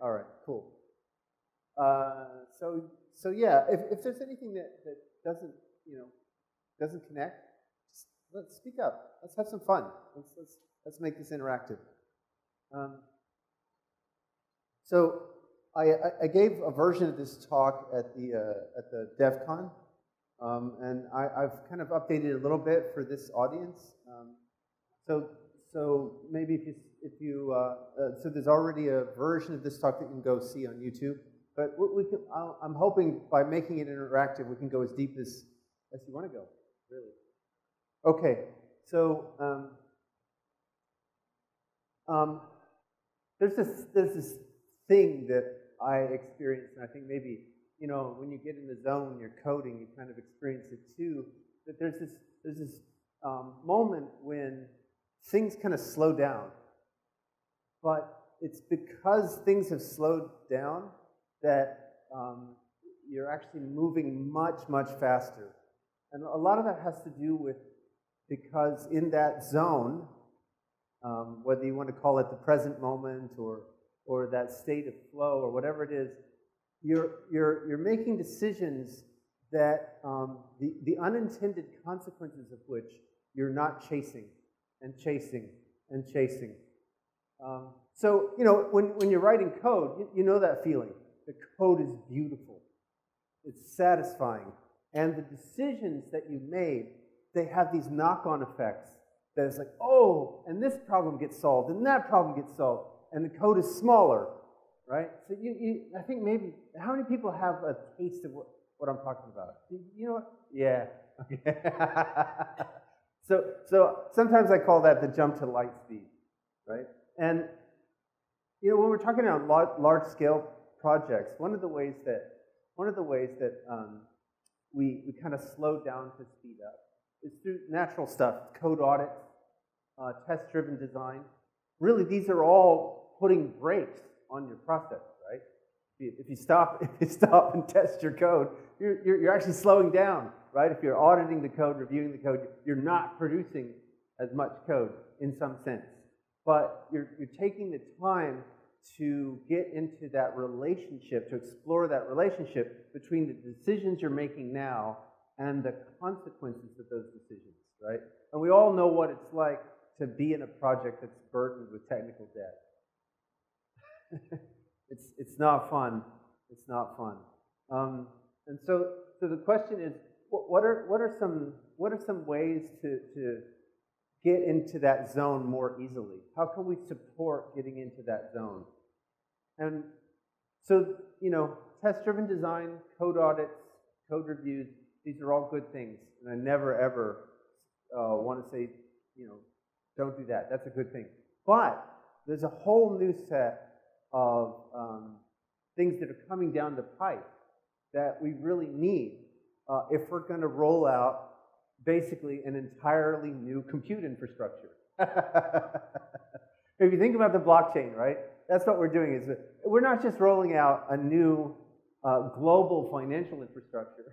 All right, cool. So yeah, if there's anything that doesn't, doesn't connect, just let's speak up. Let's have some fun. Let's make this interactive. So I gave a version of this talk at the DEF CON, and I've kind of updated it a little bit for this audience. So maybe so there's already a version of this talk that you can go see on YouTube. But I'm hoping by making it interactive, we can go as deep as you want to go, really. Okay, so there's this thing that I experienced, and I think maybe, when you get in the zone, you're coding, you kind of experience it too, that there's this moment when things kind of slow down. But it's because things have slowed down that you're actually moving much, much faster. And a lot of that has to do with, because in that zone, whether you want to call it the present moment or that state of flow or whatever it is, you're making decisions that the unintended consequences of which you're not chasing and chasing and chasing. So, when you're writing code, you know that feeling. The code is beautiful. It's satisfying. And the decisions that you made, they have these knock-on effects that it's like, oh, and this problem gets solved, and that problem gets solved, and the code is smaller, right? So I think maybe, how many people have a taste of what I'm talking about? You know what? Yeah. Okay. So sometimes I call that the jump to light speed, right? And, when we're talking about large-scale projects, one of the ways that we kind of slow down to speed up is through natural stuff, code audits, test-driven design. Really, these are all putting brakes on your process, right? If you stop and test your code, you're actually slowing down, right? If you're auditing the code, reviewing the code, you're not producing as much code in some sense. But you're taking the time to get into that relationship, to explore that relationship between the decisions you're making now and the consequences of those decisions, right? And we all know what it's like to be in a project that's burdened with technical debt. It's not fun. It's not fun. And so the question is, what are some ways to get into that zone more easily? How can we support getting into that zone? And so, test-driven design, code audits, code reviews, these are all good things. And I never, ever want to say, don't do that. That's a good thing. But there's a whole new set of things that are coming down the pipe that we really need if we're going to roll out basically an entirely new compute infrastructure. If you think about the blockchain, right? That's what we're doing. Is we're not just rolling out a new global financial infrastructure.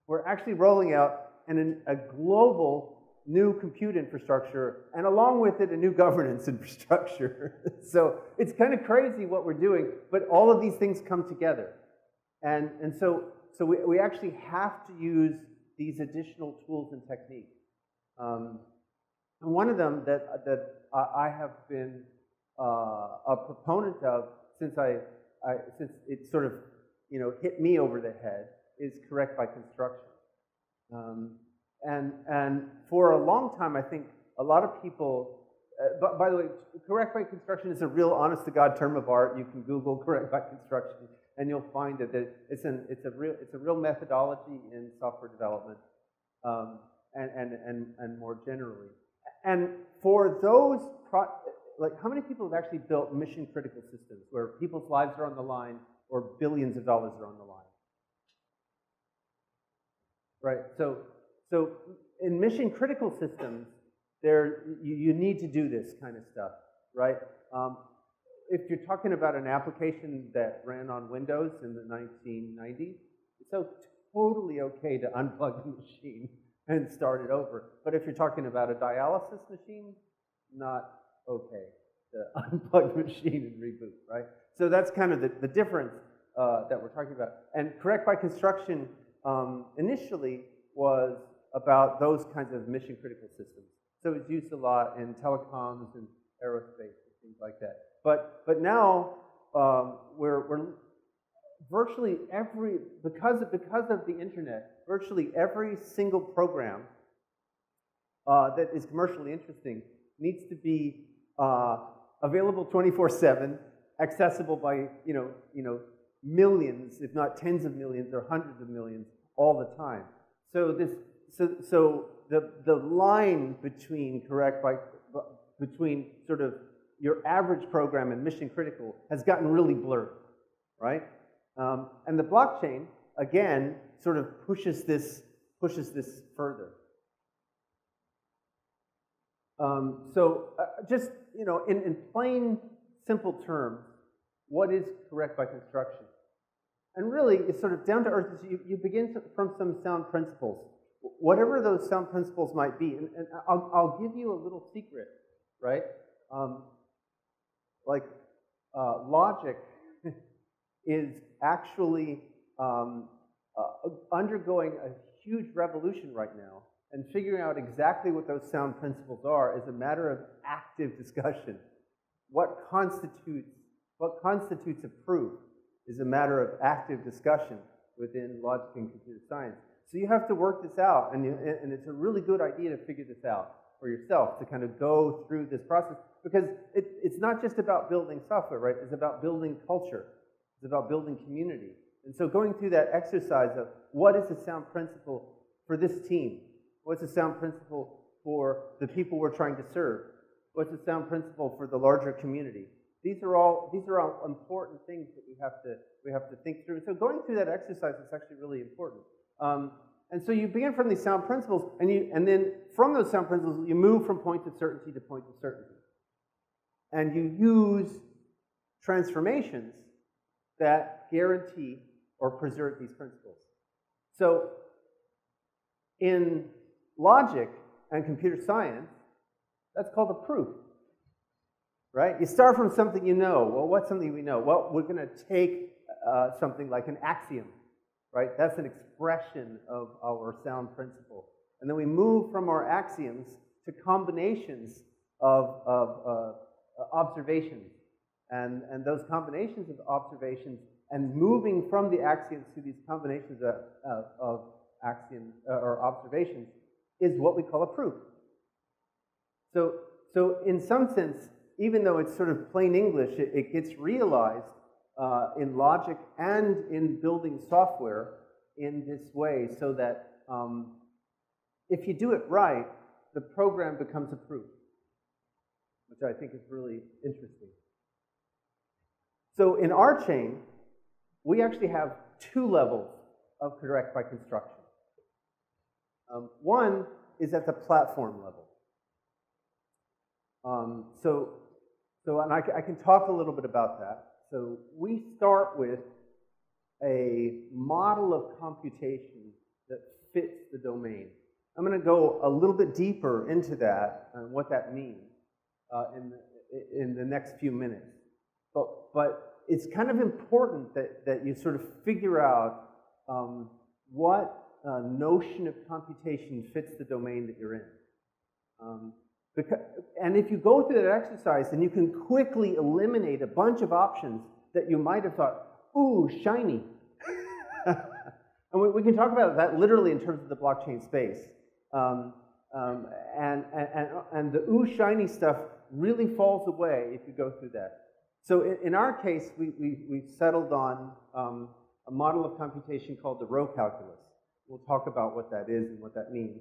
We're actually rolling out a global new compute infrastructure, and along with it, a new governance infrastructure. So it's kind of crazy what we're doing, but all of these things come together. And so we actually have to use these additional tools and techniques. And one of them that I have been a proponent of since it sort of hit me over the head is correct by construction. And for a long time, I think a lot of people. By the way, correct by construction is a real honest-to-God term of art. You can Google correct by construction, and you'll find that it's a real methodology in software development, and more generally. And for those, how many people have actually built mission-critical systems where people's lives are on the line or billions of dollars are on the line? Right. So in mission-critical systems, you need to do this kind of stuff, right? If you're talking about an application that ran on Windows in the 1990s, it's so totally okay to unplug the machine and start it over. But if you're talking about a dialysis machine, not okay to unplug the machine and reboot, right? So that's kind of the difference that we're talking about. And correct by construction initially was about those kinds of mission critical systems. So it's used a lot in telecoms and aerospace and things like that. But now we're virtually every, because of the internet, virtually every single program that is commercially interesting needs to be available 24/7, accessible by millions, if not tens of millions or hundreds of millions, all the time. So the line between between sort of your average program and mission critical has gotten really blurred, right? And the blockchain again sort of pushes this further. Just in plain simple terms, what is correct by construction? And really, it's sort of down to earth. You begin from some sound principles, whatever those sound principles might be. And I'll give you a little secret, right? Logic is actually undergoing a huge revolution right now, and figuring out exactly what those sound principles are is a matter of active discussion. What constitutes a proof is a matter of active discussion within logic and computer science. So you have to work this out, and it's a really good idea to figure this out for yourself, to kind of go through this process, because it's not just about building software, right? It's about building culture. It's about building community. And so going through that exercise of what is the sound principle for this team? What's the sound principle for the people we're trying to serve? What's the sound principle for the larger community? These are all important things that we have to think through. So going through that exercise is actually really important. And so you begin from these sound principles, and then from those sound principles, you move from point of certainty to point of certainty. And you use transformations that guarantee or preserve these principles. So in logic and computer science, that's called a proof, right? You start from something you know. Well, what's something we know? Well, we're going to take something like an axiom, right? That's an expression of our sound principle. And then we move from our axioms to combinations of observations. And those combinations of observations, and moving from the axioms to these combinations of axioms or observations, is what we call a proof. So in some sense, even though it's sort of plain English, it gets realized in logic and in building software in this way, so that if you do it right, the program becomes a proof, which I think is really interesting. So in RChain, we actually have two levels of correct by construction. One is at the platform level. And I can talk a little bit about that. So we start with a model of computation that fits the domain. I'm going to go a little bit deeper into that and what that means in the next few minutes. But it's kind of important that you sort of figure out what notion of computation fits the domain that you're in. And if you go through that exercise, then you can quickly eliminate a bunch of options that you might have thought, ooh, shiny. And we can talk about that literally in terms of the blockchain space. And the ooh, shiny stuff really falls away if you go through that. So in our case, we've settled on a model of computation called the row calculus. We'll talk about what that is and what that means.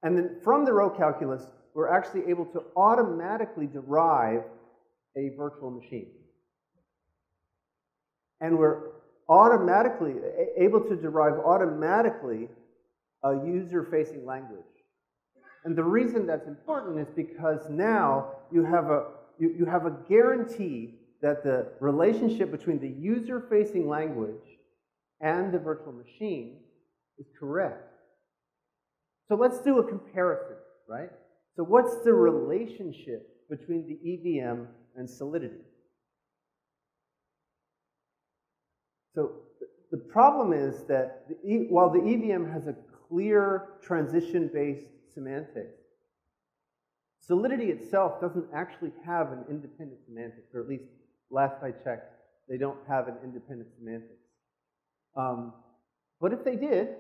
And then from the row calculus, we're actually able to automatically derive a virtual machine. And we're automatically able to derive automatically a user-facing language. And the reason that's important is because now you have a guarantee that the relationship between the user-facing language and the virtual machine is correct. So let's do a comparison, right? So what's the relationship between the EVM and Solidity? So the problem is that while the EVM has a clear transition-based semantic, Solidity itself doesn't actually have an independent semantics, or at least last I checked, they don't have an independent semantics. But if they did,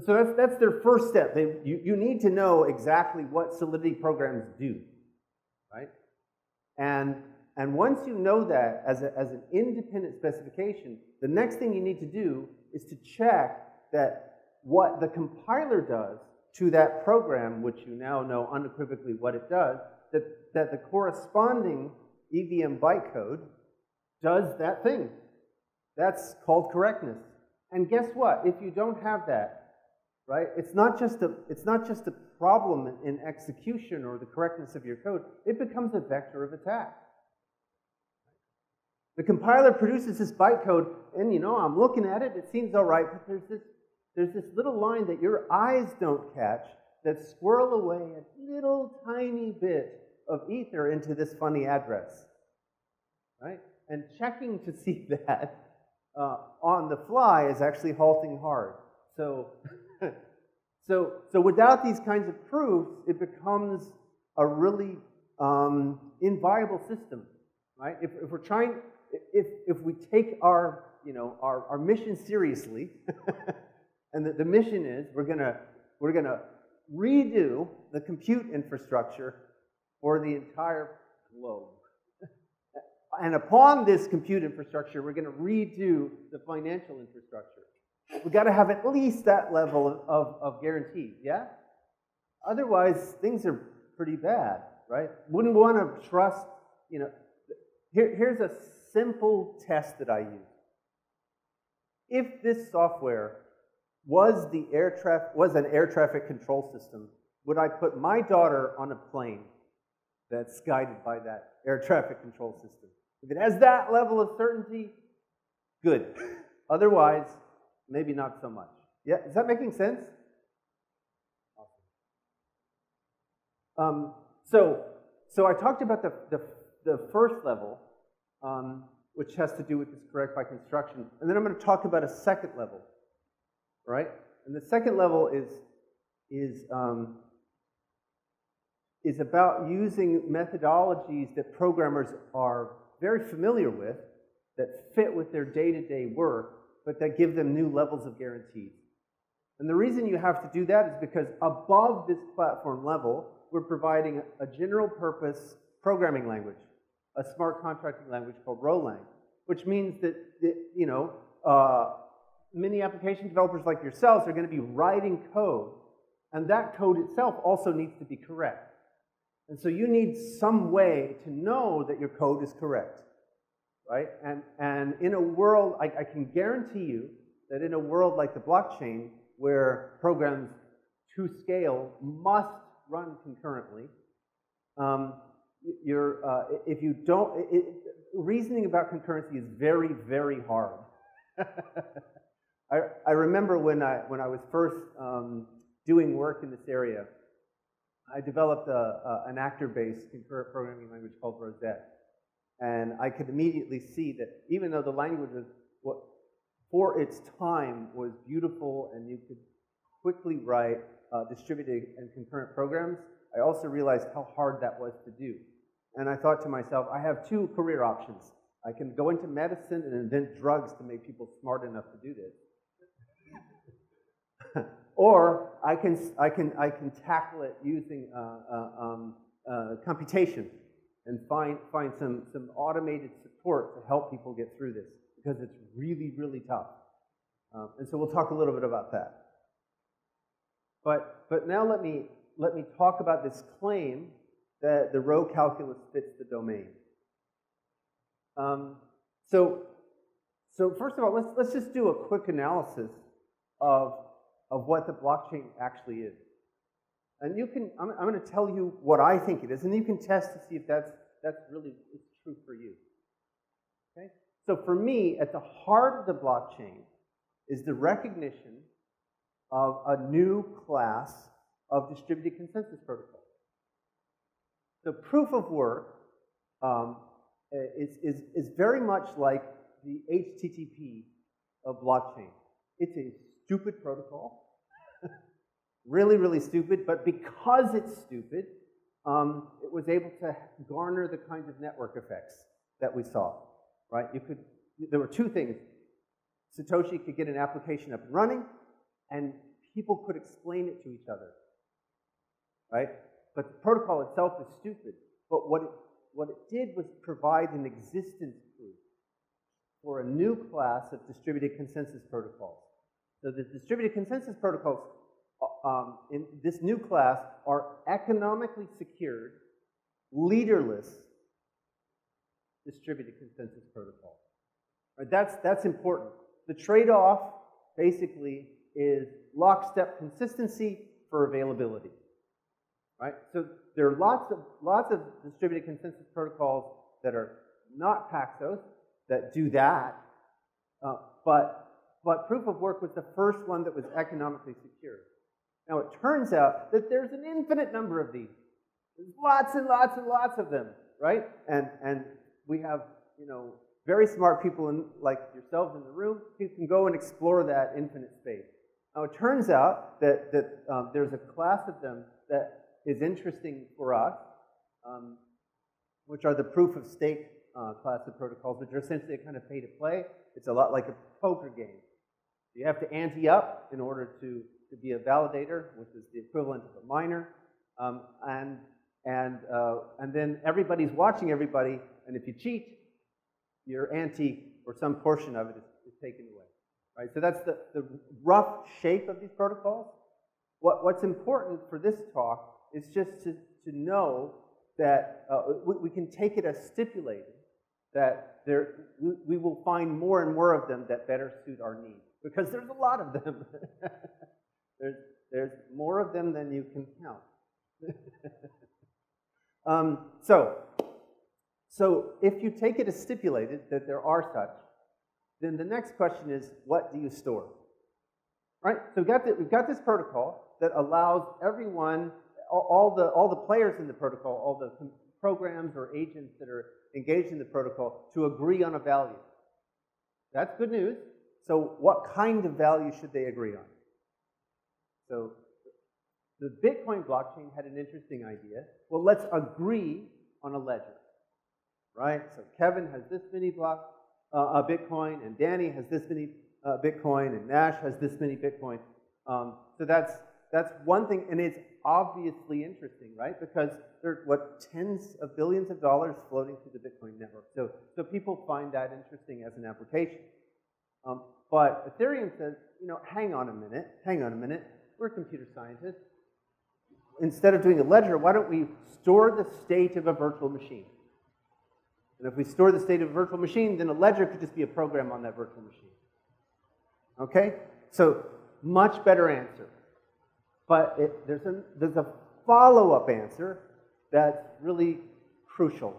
so that's their first step. You need to know exactly what Solidity programs do, right? And once you know that as an independent specification, the next thing you need to do is to check that what the compiler does to that program, which you now know unequivocally what it does, that the corresponding EVM bytecode does that thing. That's called correctness. And guess what? If you don't have that, right, it's not just a problem in execution or the correctness of your code. It becomes a vector of attack. The compiler produces this bytecode, and I'm looking at it. It seems all right, but there's this little line that your eyes don't catch that squirrel away a little tiny bit of ether into this funny address, right? And checking to see that on the fly is actually halting hard. So, so without these kinds of proofs, it becomes a really inviable system, right? If we're trying, if we take our mission seriously. And the mission is we're gonna redo the compute infrastructure for the entire globe. And upon this compute infrastructure, we're gonna redo the financial infrastructure. We've got to have at least that level of guarantee, yeah? Otherwise, things are pretty bad, right? Wouldn't want to trust, here's a simple test that I use. If this software was an air traffic control system, would I put my daughter on a plane that's guided by that air traffic control system? If it has that level of certainty, good. Otherwise, maybe not so much. Yeah, is that making sense? Awesome. So I talked about the first level, which has to do with this correct by construction, and then I'm going to talk about a second level. Right? And the second level is about using methodologies that programmers are very familiar with, that fit with their day-to-day work, but that give them new levels of guarantees. And the reason you have to do that is because above this platform level, we're providing a general-purpose programming language, a smart contracting language called Rolang, which means that many application developers like yourselves are going to be writing code, and that code itself also needs to be correct. And so you need some way to know that your code is correct, right? And in a world, I can guarantee you that in a world like the blockchain, where programs to scale must run concurrently, if you don't, reasoning about concurrency is very, very hard. I remember when I was first doing work in this area, I developed an actor-based concurrent programming language called Rosette. And I could immediately see that even though the language was, for its time, was beautiful and you could quickly write distributed and concurrent programs, I also realized how hard that was to do. And I thought to myself, I have two career options. I can go into medicine and invent drugs to make people smart enough to do this. Or I can tackle it using computation and find some automated support to help people get through this, because it's really, really tough. And so we'll talk a little bit about that. But now let me talk about this claim that the row calculus fits the domain. So first of all, let's just do a quick analysis of what the blockchain actually is. And I'm going to tell you what I think it is, and you can test to see if that's really true for you. Okay? So for me, at the heart of the blockchain is the recognition of a new class of distributed consensus protocols. So proof of work is very much like the HTTP of blockchain. It's a stupid protocol. Really, really stupid, but because it's stupid, it was able to garner the kinds of network effects that we saw, right? There were two things. Satoshi could get an application up and running, and people could explain it to each other, right? But the protocol itself is stupid. But what it did was provide an existence proof for a new class of distributed consensus protocols. So the distributed consensus protocols in this new class are economically secured, leaderless distributed consensus protocols. Right, that's important. The trade-off basically is lockstep consistency for availability. Right? So there are lots of distributed consensus protocols that are not Paxos that do that, but proof of work was the first one that was economically secure. Now it turns out that there's an infinite number of these. There's lots and lots and lots of them, right? And we have, very smart people like yourselves in the room who can go and explore that infinite space. Now it turns out that there's a class of them that is interesting for us, which are the proof of stake class of protocols, which are essentially a kind of pay to play. It's a lot like a poker game. You have to ante up in order to be a validator, which is the equivalent of a miner, and then everybody's watching everybody, and if you cheat, your ante or some portion of it is taken away. Right? So that's the rough shape of these protocols. What's important for this talk is just to know that we can take it as stipulated that we will find more and more of them that better suit our needs, because there's a lot of them. There's more of them than you can count. So if you take it as stipulated that there are such, then the next question is, what do you store? Right? So we've got this protocol that allows everyone, all the players in the protocol, all the programs or agents that are engaged in the protocol, to agree on a value. That's good news. So what kind of value should they agree on? So the Bitcoin blockchain had an interesting idea. Well, let's agree on a ledger, right? So Kevin has this many Bitcoin, and Danny has this many Bitcoin, and Nash has this many Bitcoin. So that's one thing, and it's obviously interesting, right? Because there's tens of billions of dollars floating through the Bitcoin network. So people find that interesting as an application. But Ethereum says, hang on a minute. We're computer scientists. Instead of doing a ledger, why don't we store the state of a virtual machine? And if we store the state of a virtual machine, then a ledger could just be a program on that virtual machine. Okay? So much better answer. But there's a follow-up answer that's really crucial,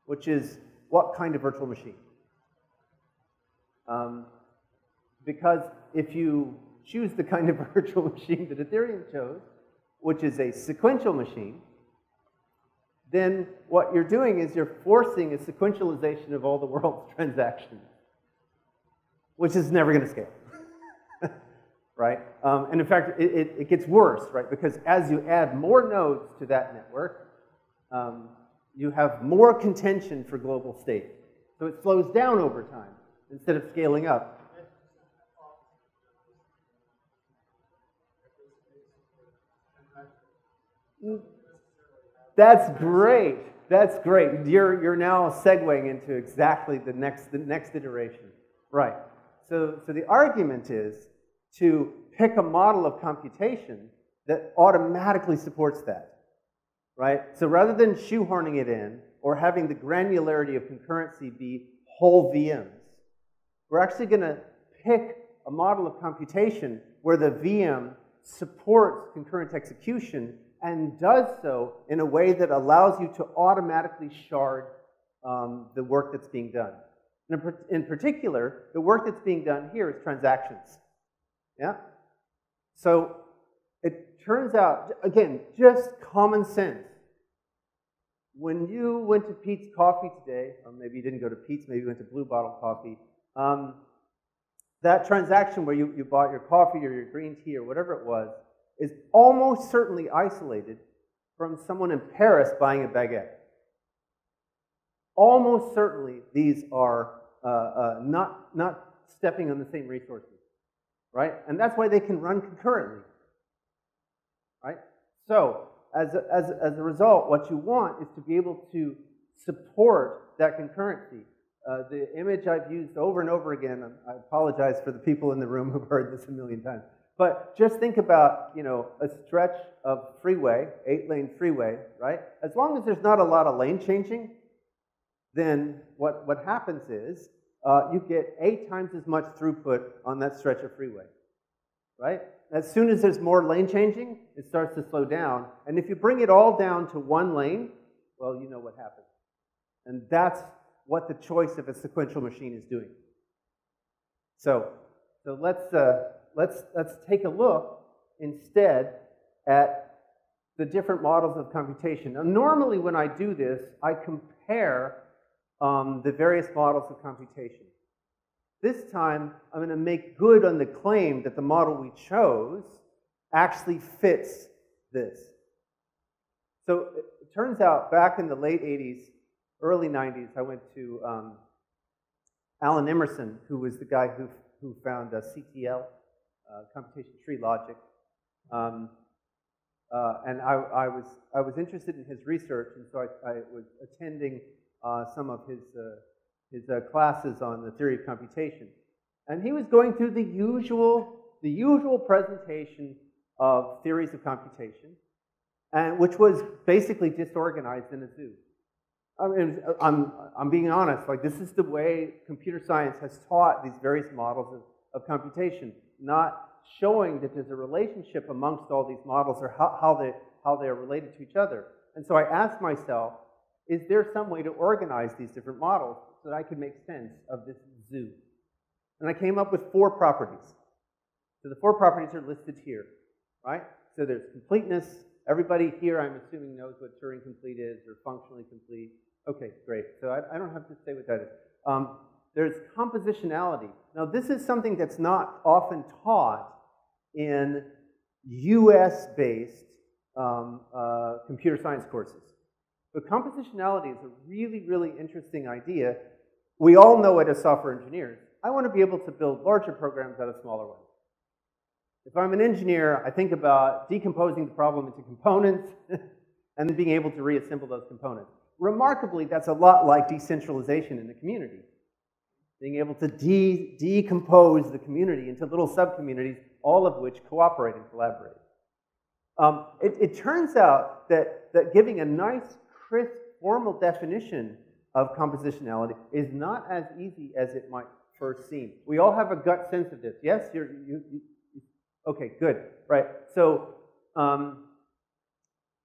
which is what kind of virtual machine? Because if you choose the kind of virtual machine that Ethereum chose, which is a sequential machine, then what you're doing is you're forcing a sequentialization of all the world's transactions, which is never going to scale. Right? And in fact, it gets worse, right? Because as you add more nodes to that network, you have more contention for global state. So it slows down over time instead of scaling up. That's great. That's great. You're now segueing into exactly the next iteration. Right. So the argument is to pick a model of computation that automatically supports that. Right? So rather than shoehorning it in or having the granularity of concurrency be whole VMs, we're actually going to pick a model of computation where the VM supports concurrent execution and does so in a way that allows you to automatically shard the work that's being done. In particular, the work that's being done here is transactions. Yeah? So it turns out, again, just common sense. when you went to Pete's Coffee today, or maybe you didn't go to Pete's, maybe you went to Blue Bottle Coffee, that transaction where you bought your coffee or your green tea or whatever it was is almost certainly isolated from someone in Paris buying a baguette. Almost certainly these are not stepping on the same resources, right? And that's why they can run concurrently, right? So as a result, what you want is to be able to support that concurrency. The image I've used over and over again, I apologize for the people in the room who've heard this a million times, but just think about, you know, a stretch of freeway, 8-lane freeway, right? As long as there's not a lot of lane changing, then what happens is you get 8 times as much throughput on that stretch of freeway, right? As soon as there's more lane changing, it starts to slow down. And if you bring it all down to 1 lane, well, you know what happens. And that's what the choice of a sequential machine is doing. So let's take a look instead at the different models of computation. Now, normally when I do this, I compare the various models of computation. This time, I'm going to make good on the claim that the model we chose actually fits this. So it turns out back in the late 80s, early 90s, I went to Alan Emerson, who was the guy who found CTL, computation tree logic. And I was interested in his research, and so I was attending some of his classes on the theory of computation. And he was going through the usual presentation of theories of computation, and which was basically disorganized in a zoo. I mean, I'm being honest, like this is the way computer science has taught these various models of computation, not showing that there's a relationship amongst all these models or how they are related to each other. And so I asked myself, is there some way to organize these different models so that I could make sense of this zoo? And I came up with 4 properties. So the 4 properties are listed here, right? So there's completeness. Everybody here, I'm assuming, knows what Turing complete is or functionally complete. Okay, great. So I don't have to say what that is. There's compositionality. Now, this is something that's not often taught in US-based computer science courses. But compositionality is a really, really interesting idea. We all know it as software engineers. I want to be able to build larger programs out of smaller ones. If I'm an engineer, I think about decomposing the problem into components and then being able to reassemble those components. Remarkably, that's a lot like decentralization in the community. Being able to decompose the community into little sub-communities, all of which cooperate and collaborate. It turns out that giving a nice, crisp, formal definition of compositionality is not as easy as it might first seem. We all have a gut sense of this. Yes? Okay, good. Right. So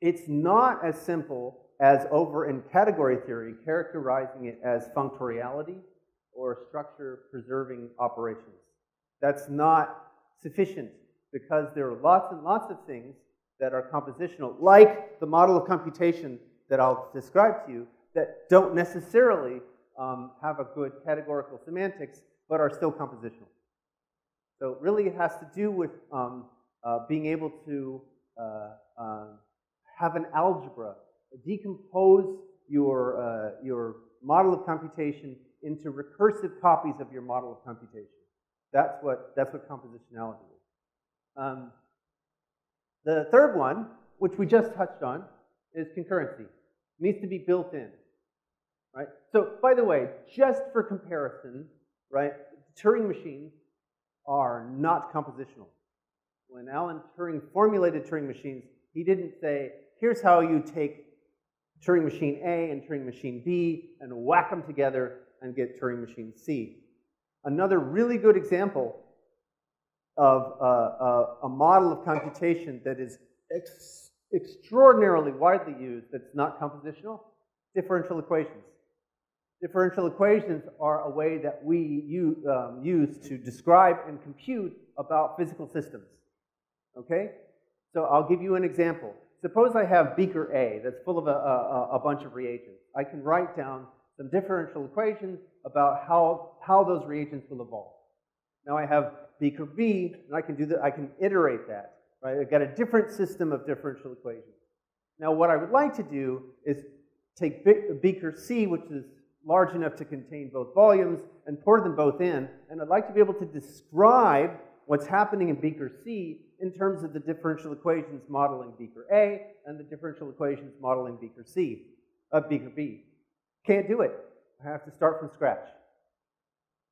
it's not as simple as over in category theory, characterizing it as functoriality or structure-preserving operations. That's not sufficient because there are lots and lots of things that are compositional, like the model of computation that I'll describe to you, that don't necessarily have a good categorical semantics, but are still compositional. So really it has to do with being able to have an algebra, decompose your model of computation into recursive copies of your model of computation. That's what compositionality is. The third one, which we just touched on, is concurrency. It needs to be built in, right? So, by the way, just for comparison, right, Turing machines are not compositional. When Alan Turing formulated Turing machines, he didn't say, here's how you take Turing machine A and Turing machine B and whack them together and get Turing machine C. Another really good example of a model of computation that is extraordinarily widely used that's not compositional, differential equations. Differential equations are a way that we use to describe and compute about physical systems. Okay? So I'll give you an example. suppose I have beaker A that's full of a bunch of reagents. I can write down some differential equations about how those reagents will evolve. Now I have beaker B, and I can iterate that. Right? I've got a different system of differential equations. Now what I would like to do is take beaker C, which is large enough to contain both volumes, and pour them both in, and I'd like to be able to describe what's happening in beaker C in terms of the differential equations modeling beaker A and the differential equations modeling beaker B. Can't do it. I have to start from scratch.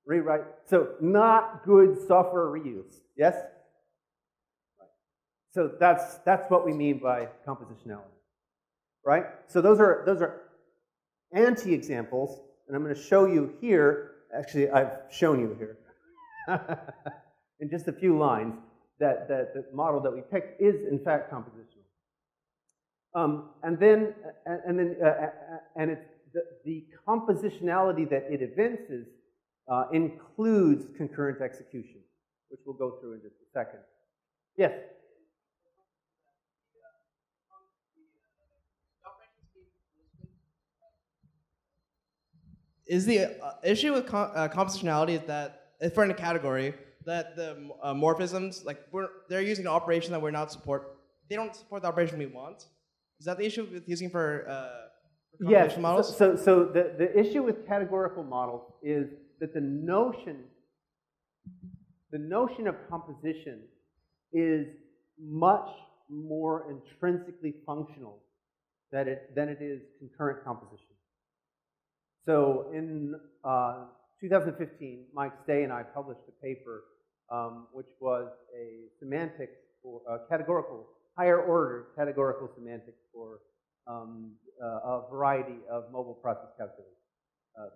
Rewrite. So not good software reuse. Yes? So that's what we mean by compositionality. Right? So those are anti-examples, and I'm going to show you here. Actually, I've shown you here in just a few lines that the model that we picked is in fact compositional. The compositionality that it evinces includes concurrent execution, which we'll go through in just a second. Yes. Is the issue with compositionality is that, if we're in a category, that the morphisms, like they're using an operation that we're not support. They don't support the operation we want. Is that the issue with using for composition models? So the issue with categorical models is that the notion of composition is much more intrinsically functional than it is concurrent composition. So in 2015, Mike Stay and I published a paper which was a semantics for categorical, higher order categorical semantics for a variety of mobile process calculus,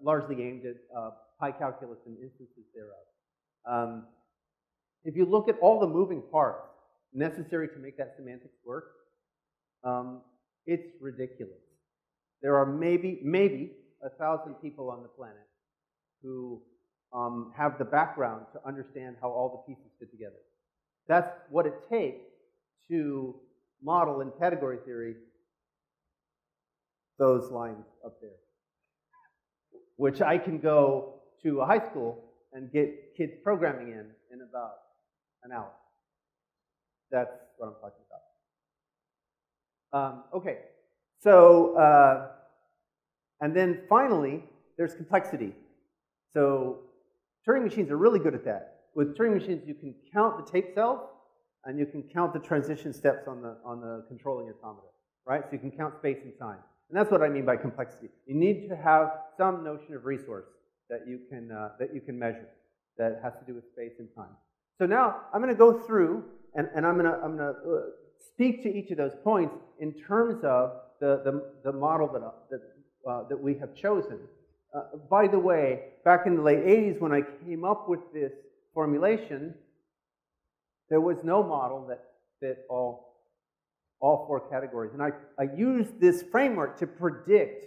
largely aimed at pi calculus and instances thereof. If you look at all the moving parts necessary to make that semantics work, it's ridiculous. There are maybe 1,000 people on the planet who have the background to understand how all the pieces fit together. That's what it takes to model in category theory those lines up there, which I can go to a high school and get kids programming in about an hour. That's what I'm talking about. Okay, so and then finally, there's complexity. So Turing machines are really good at that. With Turing machines, you can count the tape cells, and you can count the transition steps on the controlling automata, right? So you can count space and time. And that's what I mean by complexity. You need to have some notion of resource that you can measure that has to do with space and time. So now I'm going to go through, and I'm going to speak to each of those points in terms of the model that we have chosen. By the way, back in the late 80s when I came up with this formulation, there was no model that fit all four categories. And I used this framework to predict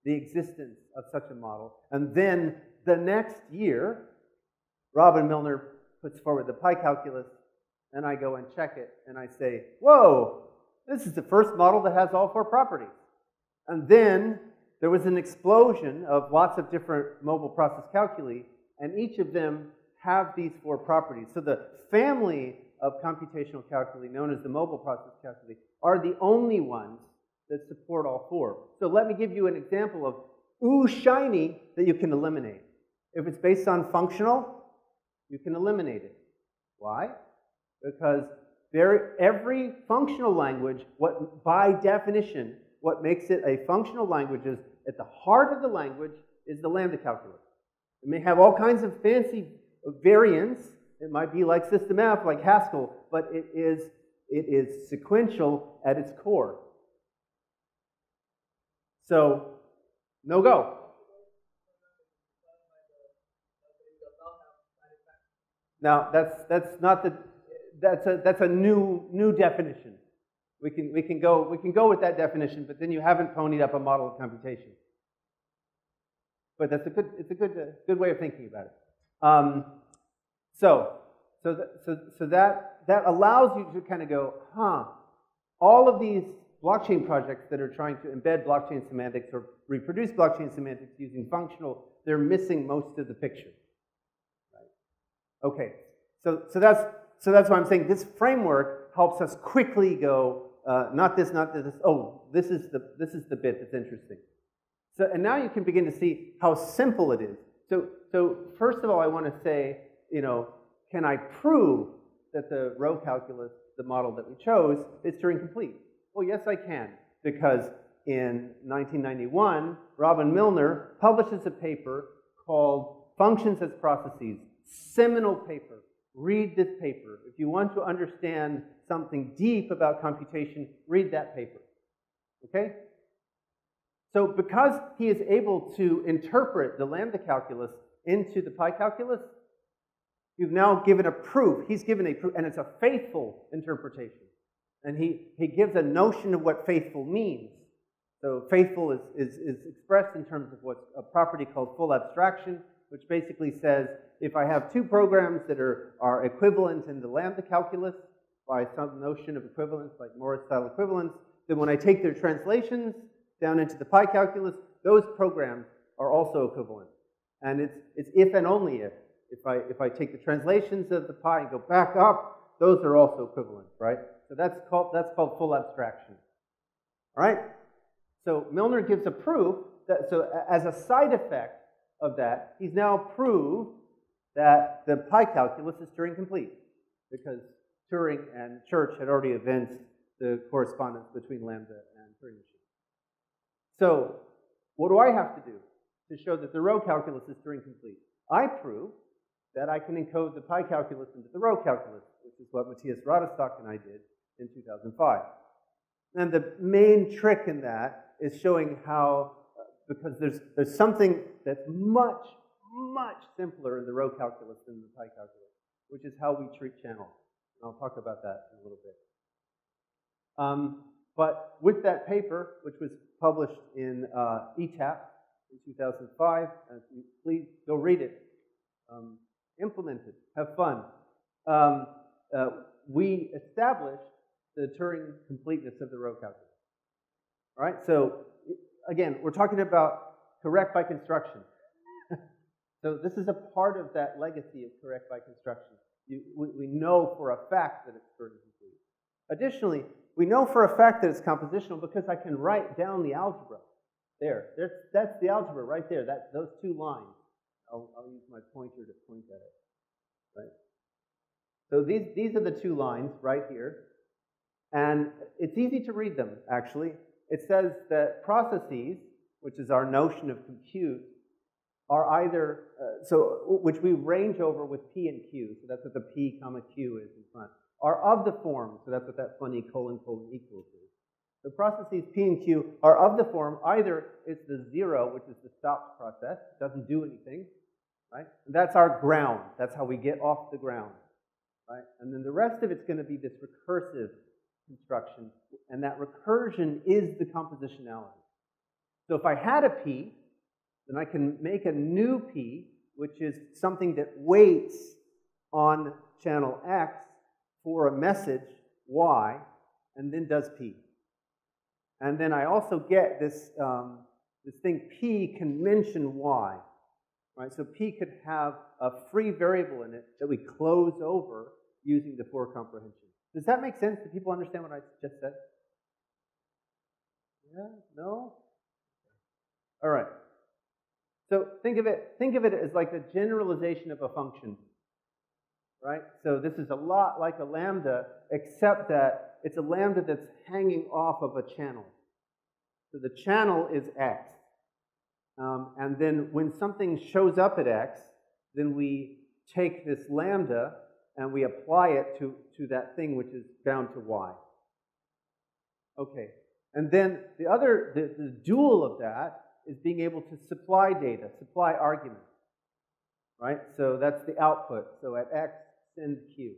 the existence of such a model. And then the next year, Robin Milner puts forward the pi calculus, and I go and check it, and I say, whoa, this is the first model that has all four properties. And then there was an explosion of lots of different mobile process calculi, and each of them have these four properties. So the family of computational calculi, known as the mobile process calculi, are the only ones that support all four. So let me give you an example of ooh shiny that you can eliminate. If it's based on functional, you can eliminate it. Why? Because every functional language, by definition, what makes it a functional language is at the heart of the language is the lambda calculus. It may have all kinds of fancy variants. It might be like System F, like Haskell, but it is sequential at its core. So, no go. Now that's a new definition. We can go with that definition, but then you haven't ponied up a model of computation. But it's a good way of thinking about it. So that allows you to kind of go, all of these blockchain projects that are trying to embed blockchain semantics or reproduce blockchain semantics using functional, they're missing most of the picture. Right? Okay, so that's why I'm saying this framework helps us quickly go, not this, oh, this is the bit that's interesting. So, and now you can begin to see how simple it is. So first of all, I want to say, you know, can I prove that the row calculus, the model that we chose, is Turing complete? Well, yes, I can, because in 1991, Robin Milner publishes a paper called Functions as Processes, seminal paper. Read this paper. If you want to understand something deep about computation, read that paper. Okay? So because he is able to interpret the lambda calculus into the pi calculus, you've now given a proof. He's given a proof, and it's a faithful interpretation. And he gives a notion of what faithful means. So faithful is expressed in terms of what's a property called full abstraction, which basically says if I have two programs that are equivalent in the lambda calculus by some notion of equivalence, like Morris-style equivalence, then when I take their translations down into the pi calculus, those programs are also equivalent. And it's if and only if. If I take the translations of the pi and go back up, those are also equivalent, right? So that's called full abstraction. All right? So Milner gives a proof that, so as a side effect of that, he's now proved that the pi calculus is Turing complete, because Turing and Church had already evinced the correspondence between lambda and Turing machine. So what do I have to do to show that the row calculus is Turing complete? I prove that I can encode the pi calculus into the row calculus, which is what Matthias Radestock and I did in 2005. And the main trick in that is showing how, because there's something that's much, much simpler in the row calculus than the pi calculus, which is how we treat channels. And I'll talk about that in a little bit. But with that paper, which was published in ETAP in 2005, please go read it. Implement it. Have fun. We established the Turing completeness of the row calculus. All right, so again, we're talking about correct by construction. So this is a part of that legacy of correct by construction. We know for a fact that it's Turing complete. Additionally, we know for a fact that it's compositional because I can write down the algebra. That's the algebra right there. Those two lines. I'll use my pointer to point at it. Right. So these are the two lines right here, and it's easy to read them. Actually, it says that processes, which is our notion of compute, are either which we range over with P and Q. So that's what the P comma Q is in front. Are of the form. So that's what that funny colon equals is. The processes P and Q are of the form either it's the zero, which is the stopped process, doesn't do anything, right? And that's our ground. That's how we get off the ground, right? And then the rest of it's going to be this recursive construction, and that recursion is the compositionality. So if I had a P, then I can make a new P, which is something that waits on channel X for a message Y, and then does P. And then I also get this, this thing P can mention Y, right? So P could have a free variable in it that we close over using the for comprehension. Does that make sense? Do people understand what I just said? Yeah? No? All right. So think of it as like the generalization of a function, right? So this is a lot like a lambda, except that it's a lambda that's hanging off of a channel. So the channel is X. And then when something shows up at X, then we take this lambda and we apply it to that thing which is bound to Y. Okay. And then the dual of that is being able to supply data, supply arguments, right? So that's the output. So at X, send Q.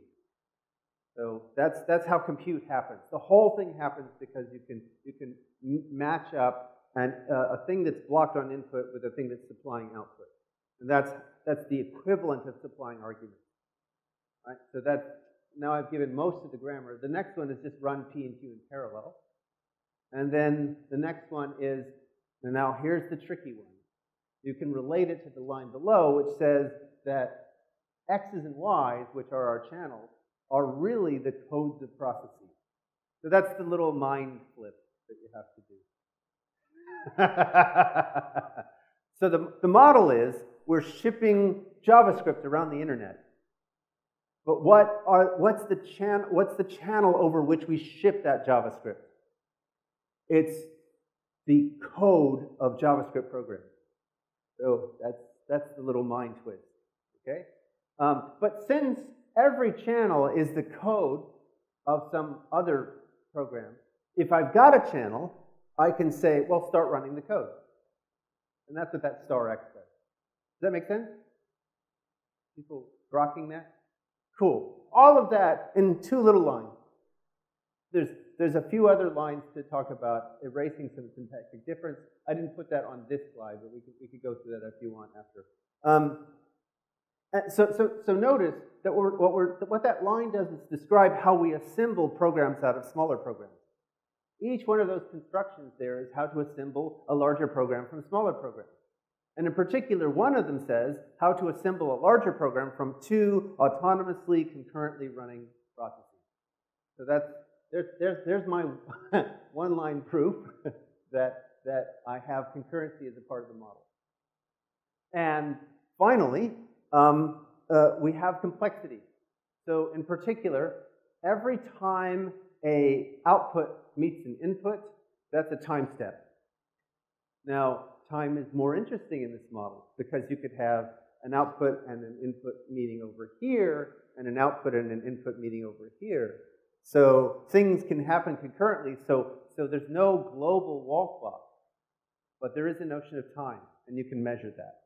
So that's how compute happens. The whole thing happens because you can match up a thing that's blocked on input with a thing that's supplying output, and that's the equivalent of supplying arguments, right? So now I've given most of the grammar. The next one is just run P and Q in parallel. And then the next one is, and now here's the tricky one. You can relate it to the line below, which says that X's and Y's, which are our channels, are really the codes of processes. So that's the little mind flip that you have to do. So the model is we're shipping JavaScript around the internet. But what's the channel over which we ship that JavaScript? It's the code of JavaScript programs. So that's the little mind twist. Okay? But since every channel is the code of some other program, if I've got a channel, I can say, well, start running the code. And that's what that star X does. Does that make sense? People grokking that? Cool. All of that in 2 little lines. There's a few other lines to talk about erasing some syntactic difference. I didn't put that on this slide, but we could go through that if you want after. So notice that what that line does is describe how we assemble programs out of smaller programs. Each one of those constructions there is how to assemble a larger program from smaller programs. And in particular, one of them says how to assemble a larger program from 2 autonomously, concurrently running processes. So there's my one-line proof that I have concurrency as a part of the model. And finally, we have complexity. So in particular, every time an output meets an input, that's a time step. Now, time is more interesting in this model because you could have an output and an input meeting over here and an output and an input meeting over here. So things can happen concurrently, so there's no global wall clock, but there is a notion of time, and you can measure that.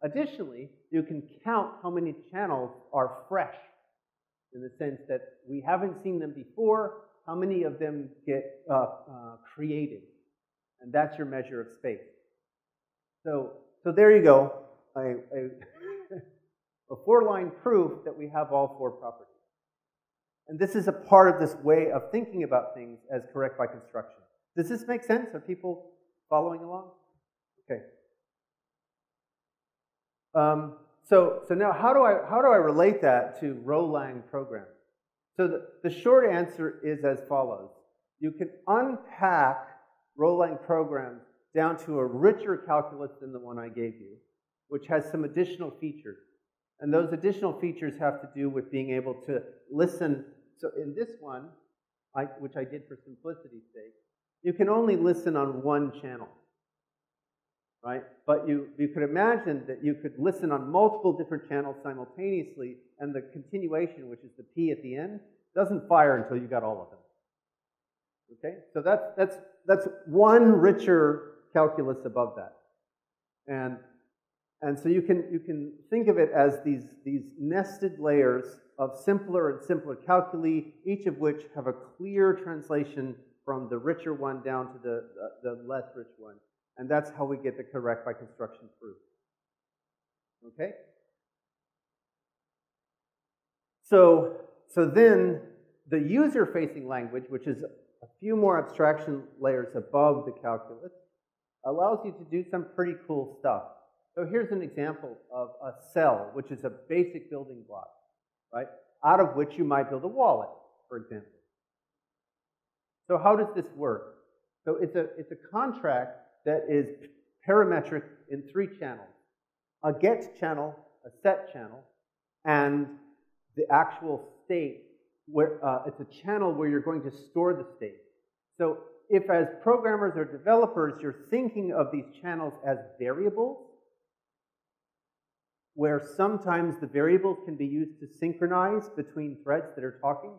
Additionally, you can count how many channels are fresh, in the sense that we haven't seen them before, how many of them get created, and that's your measure of space. So there you go, a 4-line proof that we have all 4 properties. And this is a part of this way of thinking about things as correct by construction. Does this make sense? Are people following along? Okay. So now how do I relate that to Rolang programs? So the short answer is as follows. You can unpack Rolang programs down to a richer calculus than the one I gave you, which has some additional features. And those additional features have to do with being able to listen. So in this one, which I did for simplicity's sake, you can only listen on one channel, right? But you could imagine that you could listen on multiple different channels simultaneously, and the continuation, which is the P at the end, doesn't fire until you got all of them. Okay? So that's one richer calculus above that. And so you can think of it as these nested layers of simpler and simpler calculi, each of which have a clear translation from the richer one down to the less rich one. And that's how we get the correct by construction proof. Okay? So then the user-facing language, which is a few more abstraction layers above the calculus, allows you to do some pretty cool stuff. So here's an example of a cell, which is a basic building block, right? Out of which you might build a wallet, for example. So how does this work? So it's a contract that is parametric in 3 channels. A get channel, a set channel, and the actual state, where it's a channel where you're going to store the state. So if as programmers or developers you're thinking of these channels as variables, where sometimes the variables can be used to synchronize between threads that are talking,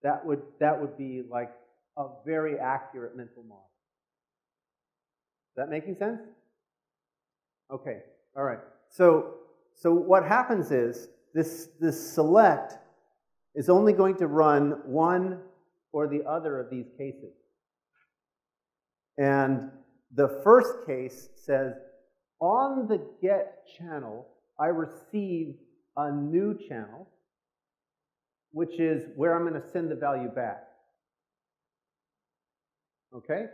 that would be like a very accurate mental model. Is that making sense? Okay, all right. So what happens is this select is only going to run one or the other of these cases. And the first case says, on the get channel, I receive a new channel, which is where I'm going to send the value back. Okay?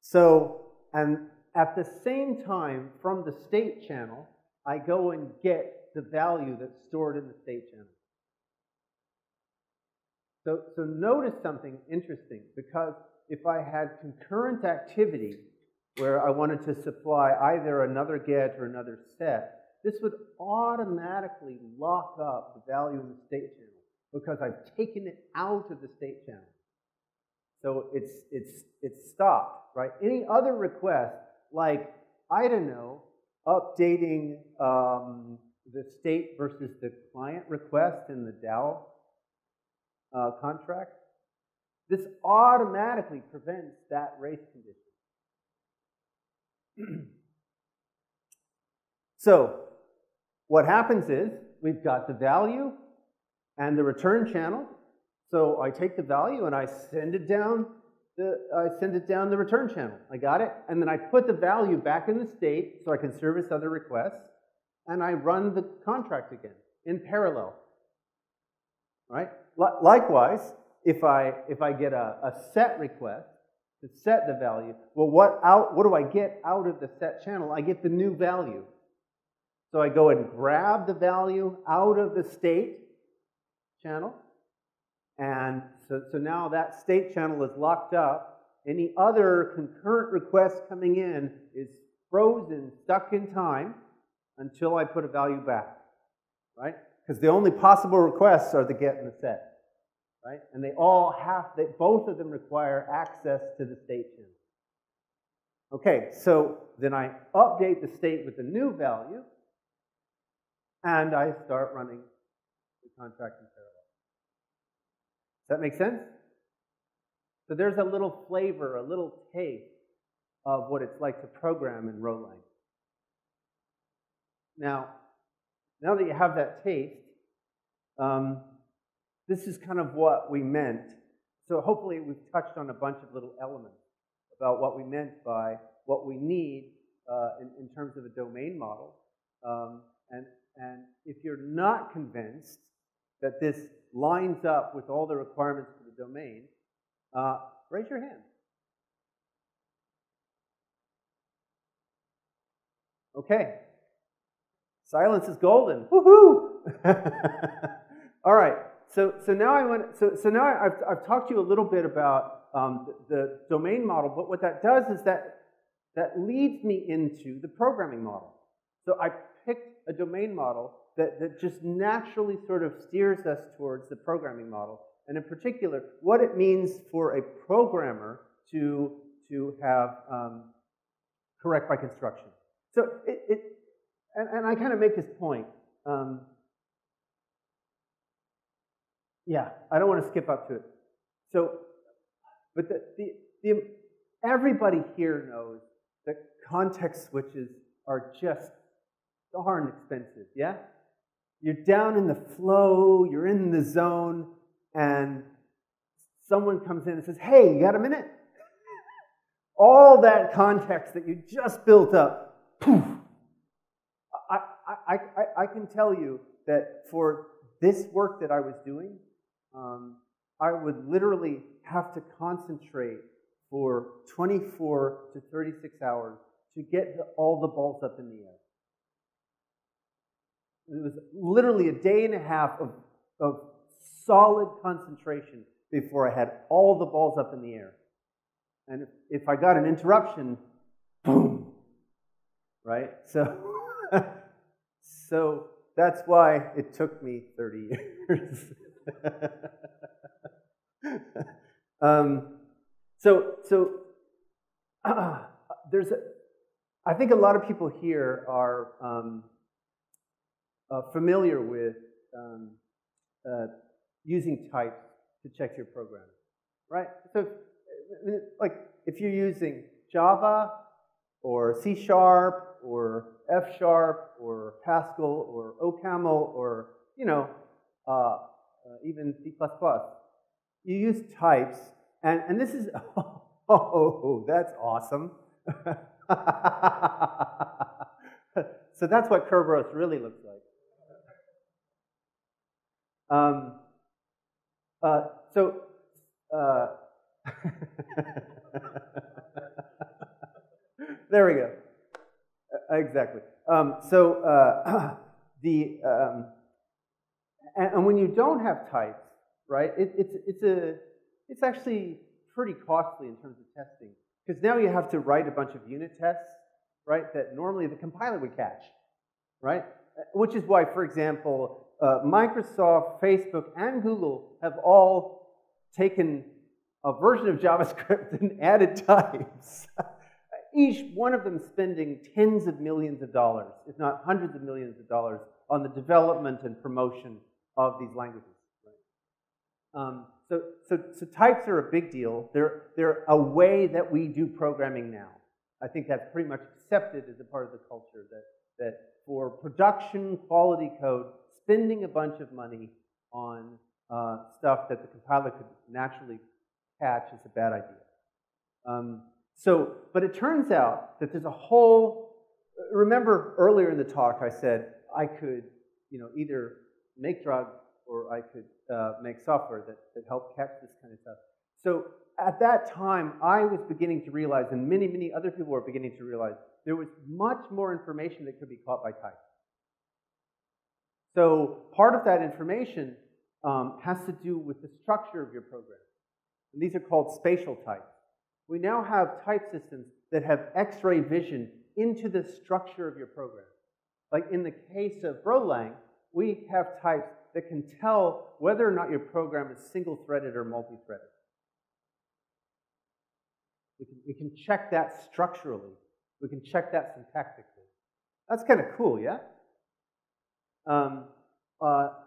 So, and at the same time, from the state channel, I go and get the value that's stored in the state channel. So notice something interesting, because if I had concurrent activity where I wanted to supply either another get or another set, this would automatically lock up the value in the state channel because I've taken it out of the state channel. So it's stopped, right? Any other request, like, I don't know, updating the state versus the client request in the DAO contract, this automatically prevents that race condition. So what happens is we've got the value and the return channel. So I take the value and I send it down the return channel. I got it, and then I put the value back in the state so I can service other requests, and I run the contract again in parallel. Right? Likewise, if I get a set request to set the value, well, what do I get out of the set channel? I get the new value. So I go and grab the value out of the state channel, and so now that state channel is locked up. Any other concurrent request coming in is frozen, stuck in time, until I put a value back, right? Because the only possible requests are the get and the set, right? And both of them require access to the state channel. Okay, so then I update the state with the new value, and I start running the contract in parallel. Does that make sense? So there's a little flavor, a little taste of what it's like to program in RChain. Now that you have that taste, this is kind of what we meant. So hopefully we've touched on a bunch of little elements about what we meant by what we need in terms of a domain model. And if you're not convinced that this lines up with all the requirements for the domain, raise your hand. Okay. Silence is golden. Woohoo! All right. So now I've talked to you a little bit about the domain model, but what that does is that leads me into the programming model. So I picked a domain model that just naturally sort of steers us towards the programming model, and in particular, what it means for a programmer to have correct by construction. So and I kind of make this point. Yeah, I don't want to skip up to it. So, but everybody here knows that context switches are just darn expensive, yeah? You're down in the flow, you're in the zone, and someone comes in and says, hey, you got a minute? All that context that you just built up, poof. I can tell you that for this work that I was doing, I would literally have to concentrate for 24 to 36 hours to get all the balls up in the air. It was literally a day and a half of solid concentration before I had all the balls up in the air. And if I got an interruption, boom, right? So that's why it took me 30 years. I think a lot of people here are familiar with using types to check your program, right? So, like, if you're using Java or C# or F# or Pascal or OCaml or, even C++, you use types, and this is, oh, that's awesome. So that's what Kerberos really looks like. There we go. Exactly. And when you don't have types, right? It's actually pretty costly in terms of testing, because now you have to write a bunch of unit tests, right? That normally the compiler would catch, right? Which is why, for example, Microsoft, Facebook, and Google have all taken a version of JavaScript and added types. Each one of them spending tens of millions of dollars, if not hundreds of millions of dollars, on the development and promotion of these languages. Right? So types are a big deal. They're a way that we do programming now. I think that's pretty much accepted as a part of the culture, that for production quality code, spending a bunch of money on stuff that the compiler could naturally catch is a bad idea. But it turns out that there's a whole, remember earlier in the talk I said I could, either make drugs or I could make software that helped catch this kind of stuff. So at that time, I was beginning to realize, and many, many other people were beginning to realize, there was much more information that could be caught by type. So part of that information has to do with the structure of your program. And these are called spatial types. We now have type systems that have X-ray vision into the structure of your program. Like in the case of Berkley, we have types that can tell whether or not your program is single-threaded or multi-threaded. We can check that structurally. We can check that syntactically. That's kind of cool, yeah?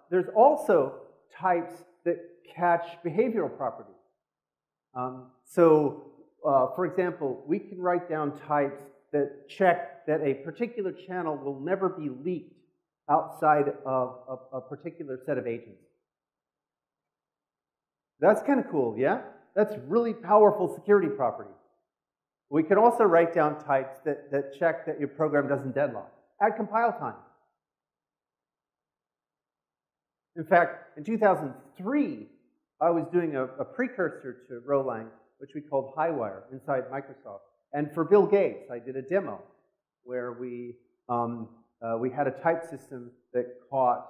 There's also types that catch behavioral properties. For example, we can write down types that check that a particular channel will never be leaked outside of a particular set of agents. That's kind of cool, yeah? That's really powerful security property. We can also write down types that check that your program doesn't deadlock at compile time. In fact, in 2003, I was doing a precursor to Rolang, which we called Highwire inside Microsoft. And for Bill Gates, I did a demo where we had a type system that caught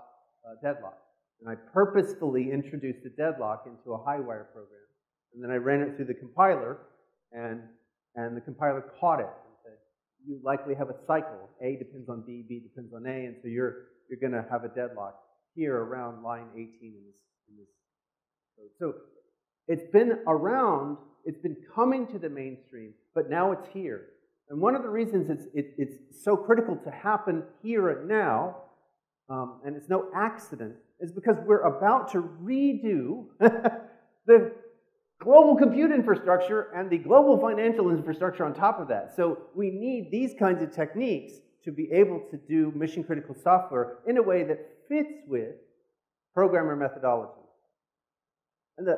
deadlock. And I purposefully introduced a deadlock into a Highwire program. And then I ran it through the compiler, and the compiler caught it and said, you likely have a cycle. A depends on B, B depends on A, and so you're going to have a deadlock here around line 18 in this. So it's been around, it's been coming to the mainstream, but now it's here. And one of the reasons it's so critical to happen here and now, and it's no accident, is because we're about to redo the global compute infrastructure and the global financial infrastructure on top of that. So we need these kinds of techniques to be able to do mission-critical software in a way that fits with programmer methodology. And the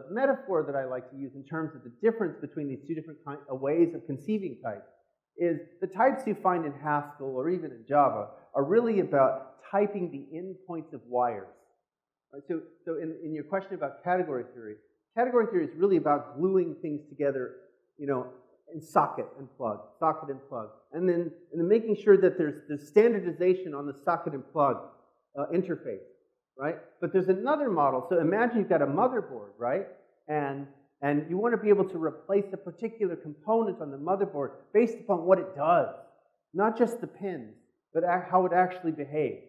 metaphor that I like to use in terms of the difference between these two different ways of conceiving types is the types you find in Haskell or even in Java are really about typing the endpoints of wires. Right? So in your question about category theory is really about gluing things together, in socket and plug, and then making sure that there's standardization on the socket and plug interface. Right? But there's another model. So imagine you've got a motherboard, right? And you want to be able to replace a particular component on the motherboard based upon what it does, not just the pins, but how it actually behaves,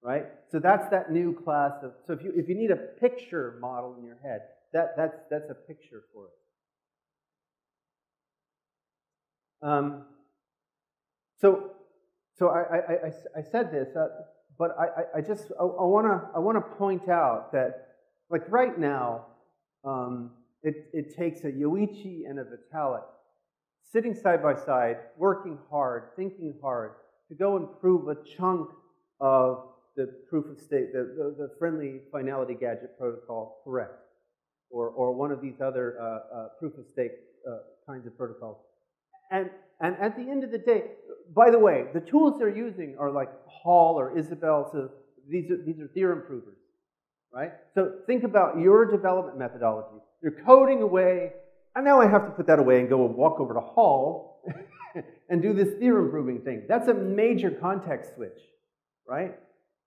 right? So that's that new class of. So if you need a picture model in your head, that's a picture for it. So I said this. But I want to point out that, like right now, it takes a Yoichi and a Vitalik sitting side by side, working hard, thinking hard, to go and prove a chunk of the proof of stake, the friendly finality gadget protocol correct, or one of these other proof of stake kinds of protocols. And at the end of the day, by the way, the tools they're using are like Hall or Isabelle, so these are theorem provers, right? So think about your development methodology. you're coding away, and now I have to put that away and go and walk over to Hall and do this theorem proving thing. That's a major context switch, right?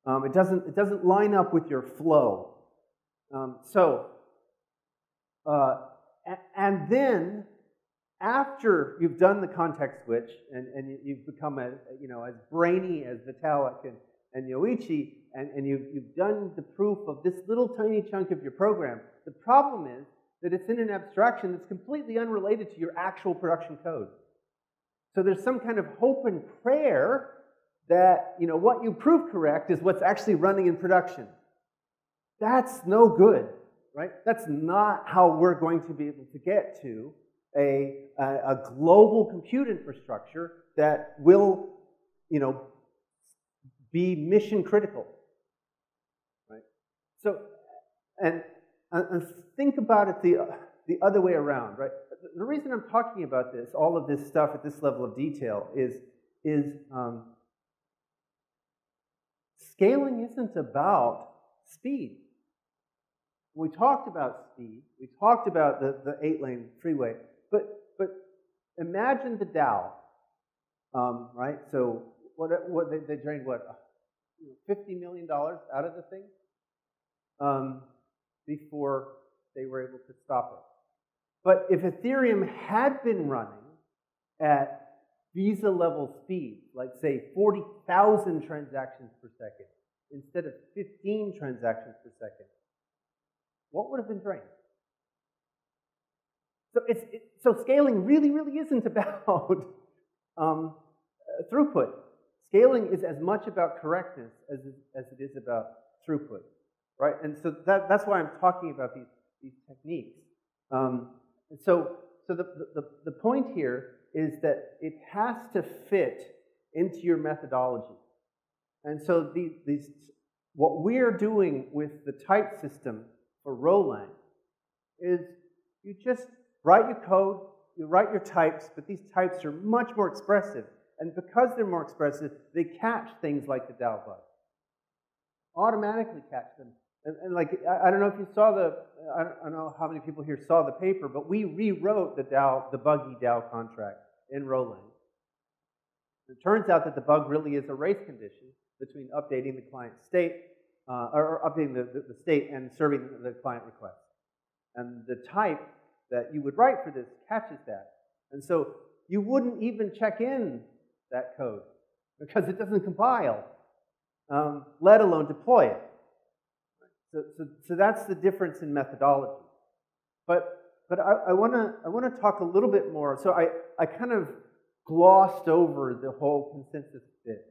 It doesn't line up with your flow. And then after you've done the context switch and you've become as brainy as Vitalik and Yoichi, and you've done the proof of this little tiny chunk of your program, the problem is that it's in an abstraction that's completely unrelated to your actual production code. So there's some kind of hope and prayer that what you prove correct is what's actually running in production. That's no good, right? That's not how we're going to be able to get to a global compute infrastructure that will, be mission critical, right? So, and think about it the other way around, right? The reason I'm talking about this, all of this stuff at this level of detail, is scaling isn't about speed. We talked about speed. We talked about the 8-lane freeway. But imagine the Dow, right? So they drained $50 million out of the thing before they were able to stop it. But if Ethereum had been running at Visa level speed, like say 40,000 transactions per second instead of 15 transactions per second, what would have been drained? So scaling really, really isn't about throughput. Scaling is as much about correctness as it is about throughput, right? And so that's why I'm talking about these techniques. So the point here is that it has to fit into your methodology. And so what we're doing with the type system for Roland is you just write your code, you write your types, but these types are much more expressive. And because they're more expressive, they catch things like the Dow bug. Automatically catch them. And like, I don't know if you saw I don't know how many people here saw the paper, but we rewrote the buggy Dow contract in Roland. It turns out that the bug really is a race condition between updating the client state, or updating the state and serving the client request. And the type that you would write for this catches that. And so you wouldn't even check in that code because it doesn't compile, let alone deploy it. So that's the difference in methodology. But I want to talk a little bit more. So I kind of glossed over the whole consensus bit,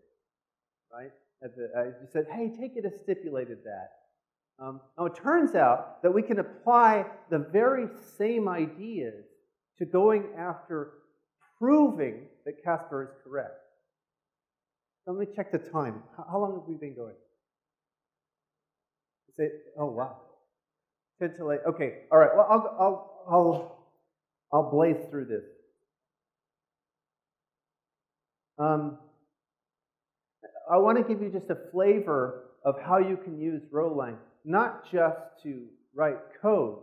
right? I just said, hey, take it as stipulated that. Now it turns out that we can apply the very same ideas to going after proving that Casper is correct. So let me check the time. How long have we been going? Oh wow, 10 till 8. Okay, all right. Well, I'll blaze through this. I want to give you just a flavor of how you can use Roland, not just to write code,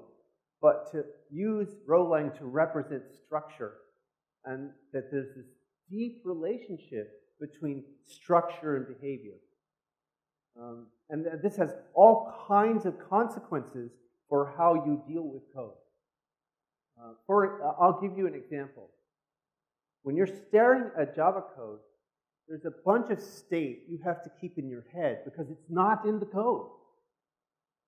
but to use Roland to represent structure, and that there's this deep relationship between structure and behavior. And this has all kinds of consequences for how you deal with code. I'll give you an example. When you're staring at Java code, there's a bunch of state you have to keep in your head because it's not in the code.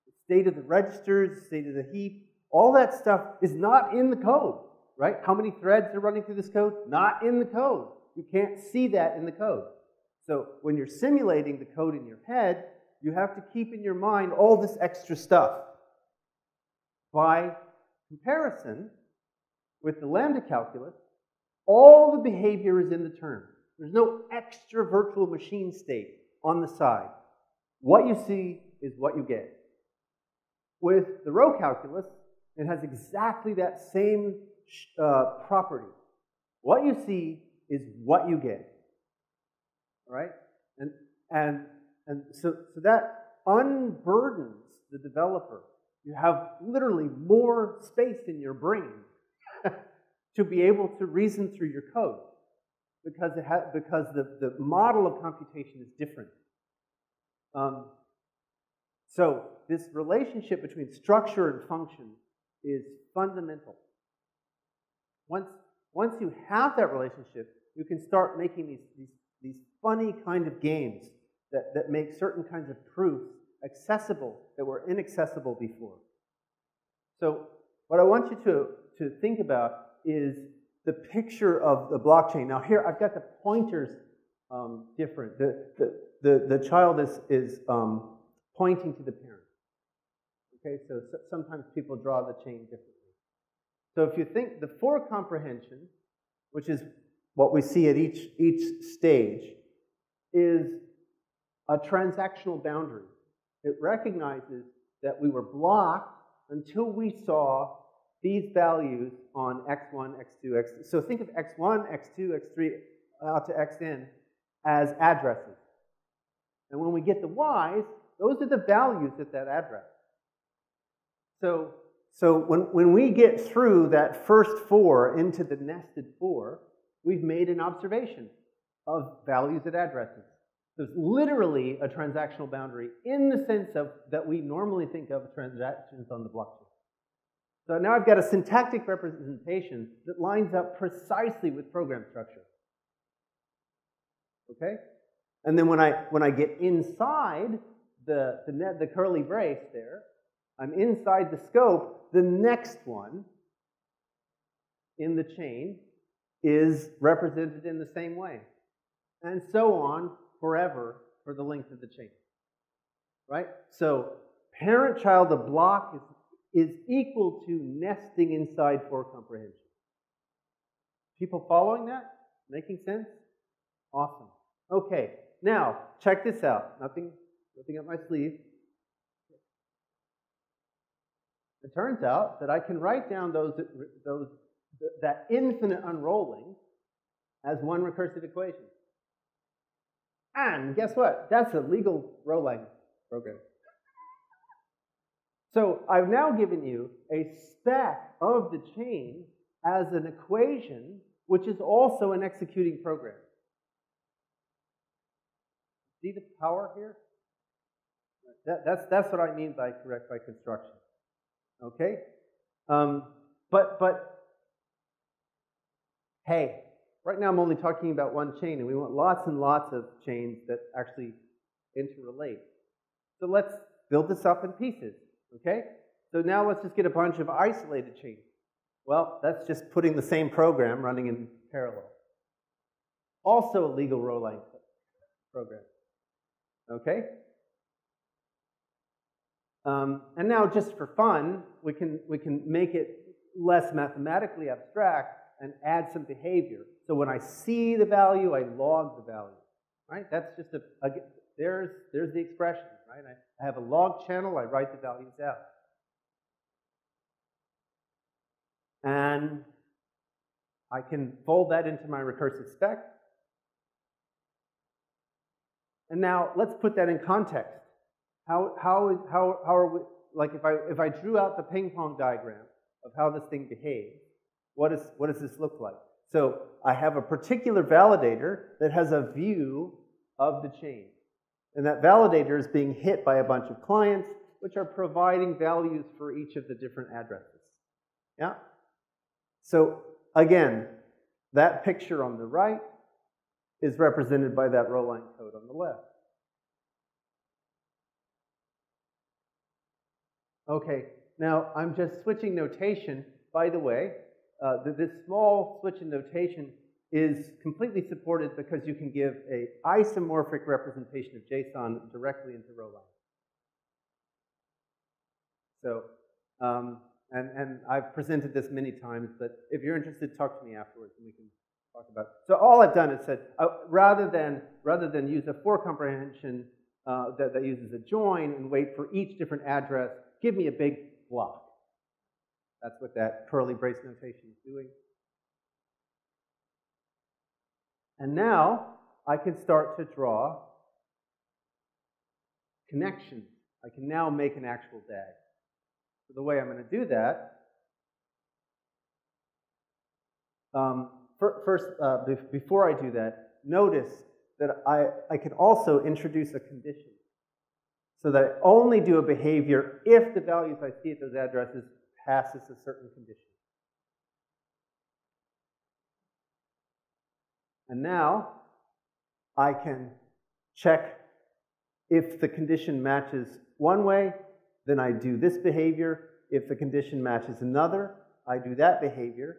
The state of the registers, state of the heap, all that stuff is not in the code, right? How many threads are running through this code? Not in the code. You can't see that in the code. So when you're simulating the code in your head, you have to keep in your mind all this extra stuff. By comparison, with the lambda calculus, all the behavior is in the term. There's no extra virtual machine state on the side. What you see is what you get. With the row calculus, it has exactly that same property. What you see is what you get. All right? And so that unburdens the developer You have literally more space in your brain to be able to reason through your code because the model of computation is different. So this relationship between structure and function is fundamental. Once you have that relationship, you can start making these funny kind of games that make certain kinds of proofs accessible that were inaccessible before. So what I want you to think about is the picture of the blockchain. Now here I've got the pointers different. The child is pointing to the parent. Okay, so sometimes people draw the chain differently. So if you think the for comprehension, which is what we see at each stage, is a transactional boundary. It recognizes that we were blocked until we saw these values on x1, x2, x3. So think of x1, x2, x3, out to xn as addresses. And when we get the y's, those are the values at that address. So when we get through that first for into the nested for, we've made an observation of values at addresses. So it's literally a transactional boundary in the sense of that we normally think of transactions on the blockchain. So now I've got a syntactic representation that lines up precisely with program structure. Okay? And then when I get inside the curly brace there, I'm inside the scope, the next one in the chain is represented in the same way. And so on forever for the length of the chain. Right? So parent-child of block is equal to nesting inside for comprehension. People following that? Making sense? Awesome. Okay, now check this out. Nothing up my sleeve. It turns out that I can write down that infinite unrolling as one recursive equation. And guess what? That's a legal Rowline program. So I've now given you a spec of the chain as an equation, which is also an executing program. See the power here? That's what I mean by correct by construction. Okay? But hey, right now I'm only talking about one chain, and we want lots and lots of chains that actually interrelate. So let's build this up in pieces, okay? So now let's just get a bunch of isolated chains. Well, that's just putting the same program running in parallel. Also a legal Rowline program, okay? And now, just for fun, we can make it less mathematically abstract and add some behavior. So when I see the value, I log the value. Right? That's just there's the expression. Right? I have a log channel. I write the values out, and I can fold that into my recursive spec. And now let's put that in context. How are we, like if I drew out the ping pong diagram of how this thing behaves, what does this look like? So I have a particular validator that has a view of the chain. And that validator is being hit by a bunch of clients, which are providing values for each of the different addresses. Yeah? So again, that picture on the right is represented by that Rowline code on the left. Okay, now I'm just switching notation. By the way, this small switch in notation is completely supported because you can give an isomorphic representation of JSON directly into Rowline. So, and I've presented this many times, but if you're interested, talk to me afterwards and we can talk about it. So all I've done is said, rather than use a for comprehension that uses a join and wait for each different address, give me a big block. That's what that curly brace notation is doing. And now I can start to draw connections. I can now make an actual DAG. So the way I'm going to do that, first, before I do that, notice that I can also introduce a condition so that I only do a behavior if the values I see at those addresses passes a certain condition. And now I can check if the condition matches one way, then I do this behavior. If the condition matches another, I do that behavior.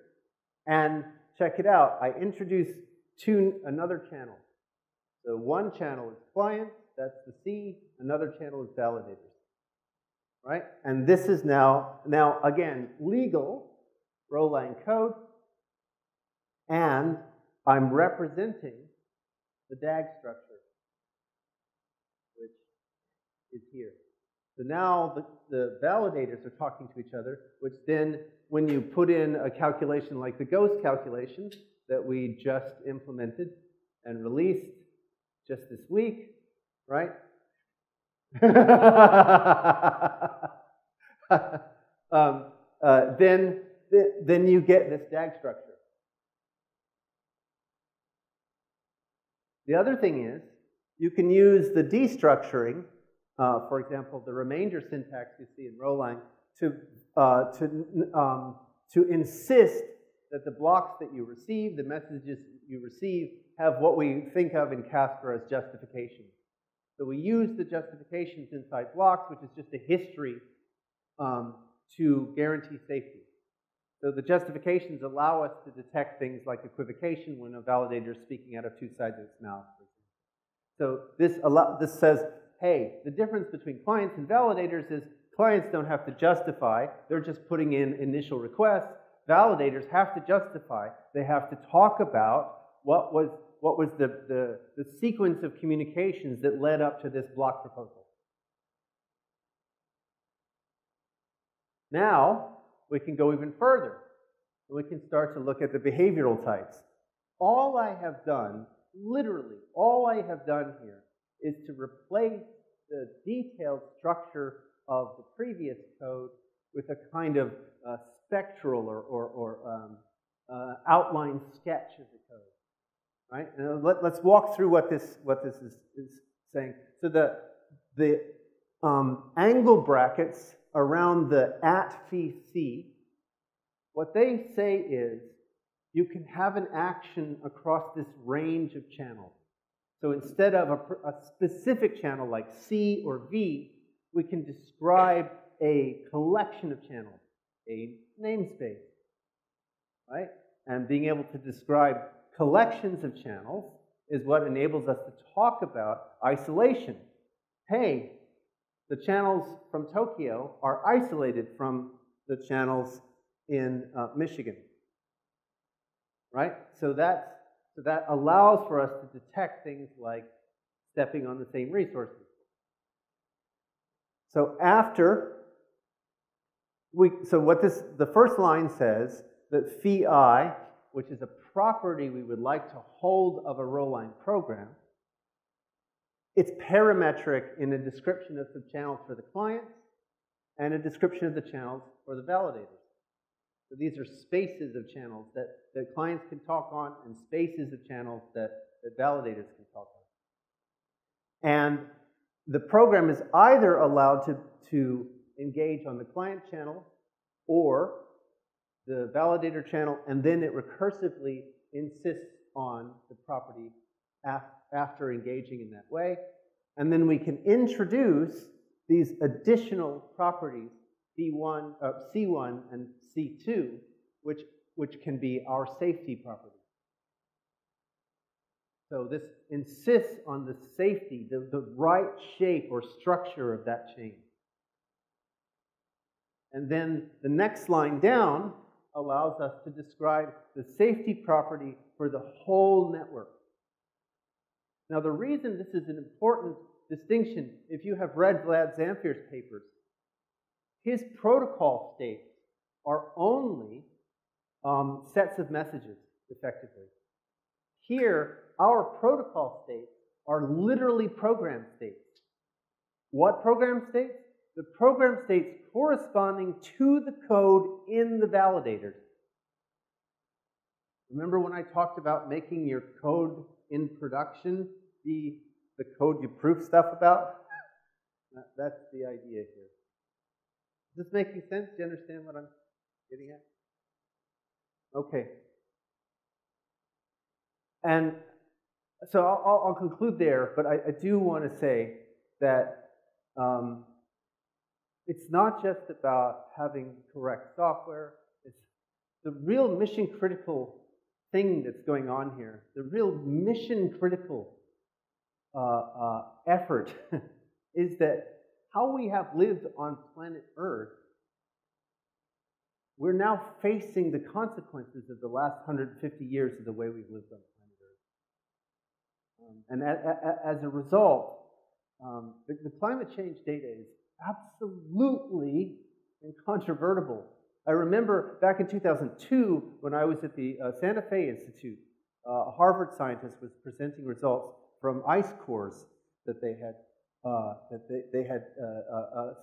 And check it out, I introduce another channel. So one channel is clients, that's the C, another channel is validators. Right? And this is now again, legal row line code, and I'm representing the DAG structure, which is here. So now the validators are talking to each other, which then, when you put in a calculation like the ghost calculation that we just implemented and released just this week, right? Then you get this DAG structure. The other thing is, you can use the destructuring, for example, the remainder syntax you see in Rowline, to insist that the blocks that you receive, the messages you receive, have what we think of in Casper as justifications. So we use the justifications inside blocks, which is just a history to guarantee safety. So the justifications allow us to detect things like equivocation when a validator is speaking out of two sides of its mouth. So this says, hey, the difference between clients and validators is clients don't have to justify. They're just putting in initial requests. Validators have to justify. They have to talk about what was the sequence of communications that led up to this block proposal. Now, we can go even further. We can start to look at the behavioral types. All I have done, literally, all I have done here is to replace the detailed structure of the previous code with a kind of spectral or outline sketch of the code. Right? And let's walk through what this is saying. So the angle brackets around the @fee C, what they say is you can have an action across this range of channels. So instead of a specific channel like C or V, we can describe a collection of channels, a namespace, right? And being able to describe collections of channels is what enables us to talk about isolation. Hey, the channels from Tokyo are isolated from the channels in Michigan, right? So that allows for us to detect things like stepping on the same resources. So the first line says that phi I, which is a property we would like to hold of a row line program, it's parametric in a description of the channels for the clients and a description of the channels for the validators. So these are spaces of channels that clients can talk on and spaces of channels that validators can talk on. And the program is either allowed to engage on the client channel or the validator channel, and then it recursively insists on the property after engaging in that way. And then we can introduce these additional properties, C1 and C2, which can be our safety properties. So this insists on the safety, the right shape or structure of that chain. And then the next line down allows us to describe the safety property for the whole network. Now, the reason this is an important distinction, if you have read Vlad Zamfir's papers, his protocol states are only sets of messages, effectively. Here, our protocol states are literally program states. What program states? the program states corresponding to the code in the validators. Remember when I talked about making your code in production be the code you proof stuff about? That's the idea here. Is this making sense? Do you understand what I'm getting at? Okay. And so I'll conclude there, but I do want to say that it's not just about having correct software. It's the real mission-critical thing that's going on here, the real mission-critical effort is that how we have lived on planet Earth, we're now facing the consequences of the last 150 years of the way we've lived on planet Earth. And as a result, the climate change data is absolutely incontrovertible. I remember back in 2002 when I was at the Santa Fe Institute, a Harvard scientist was presenting results from ice cores that they had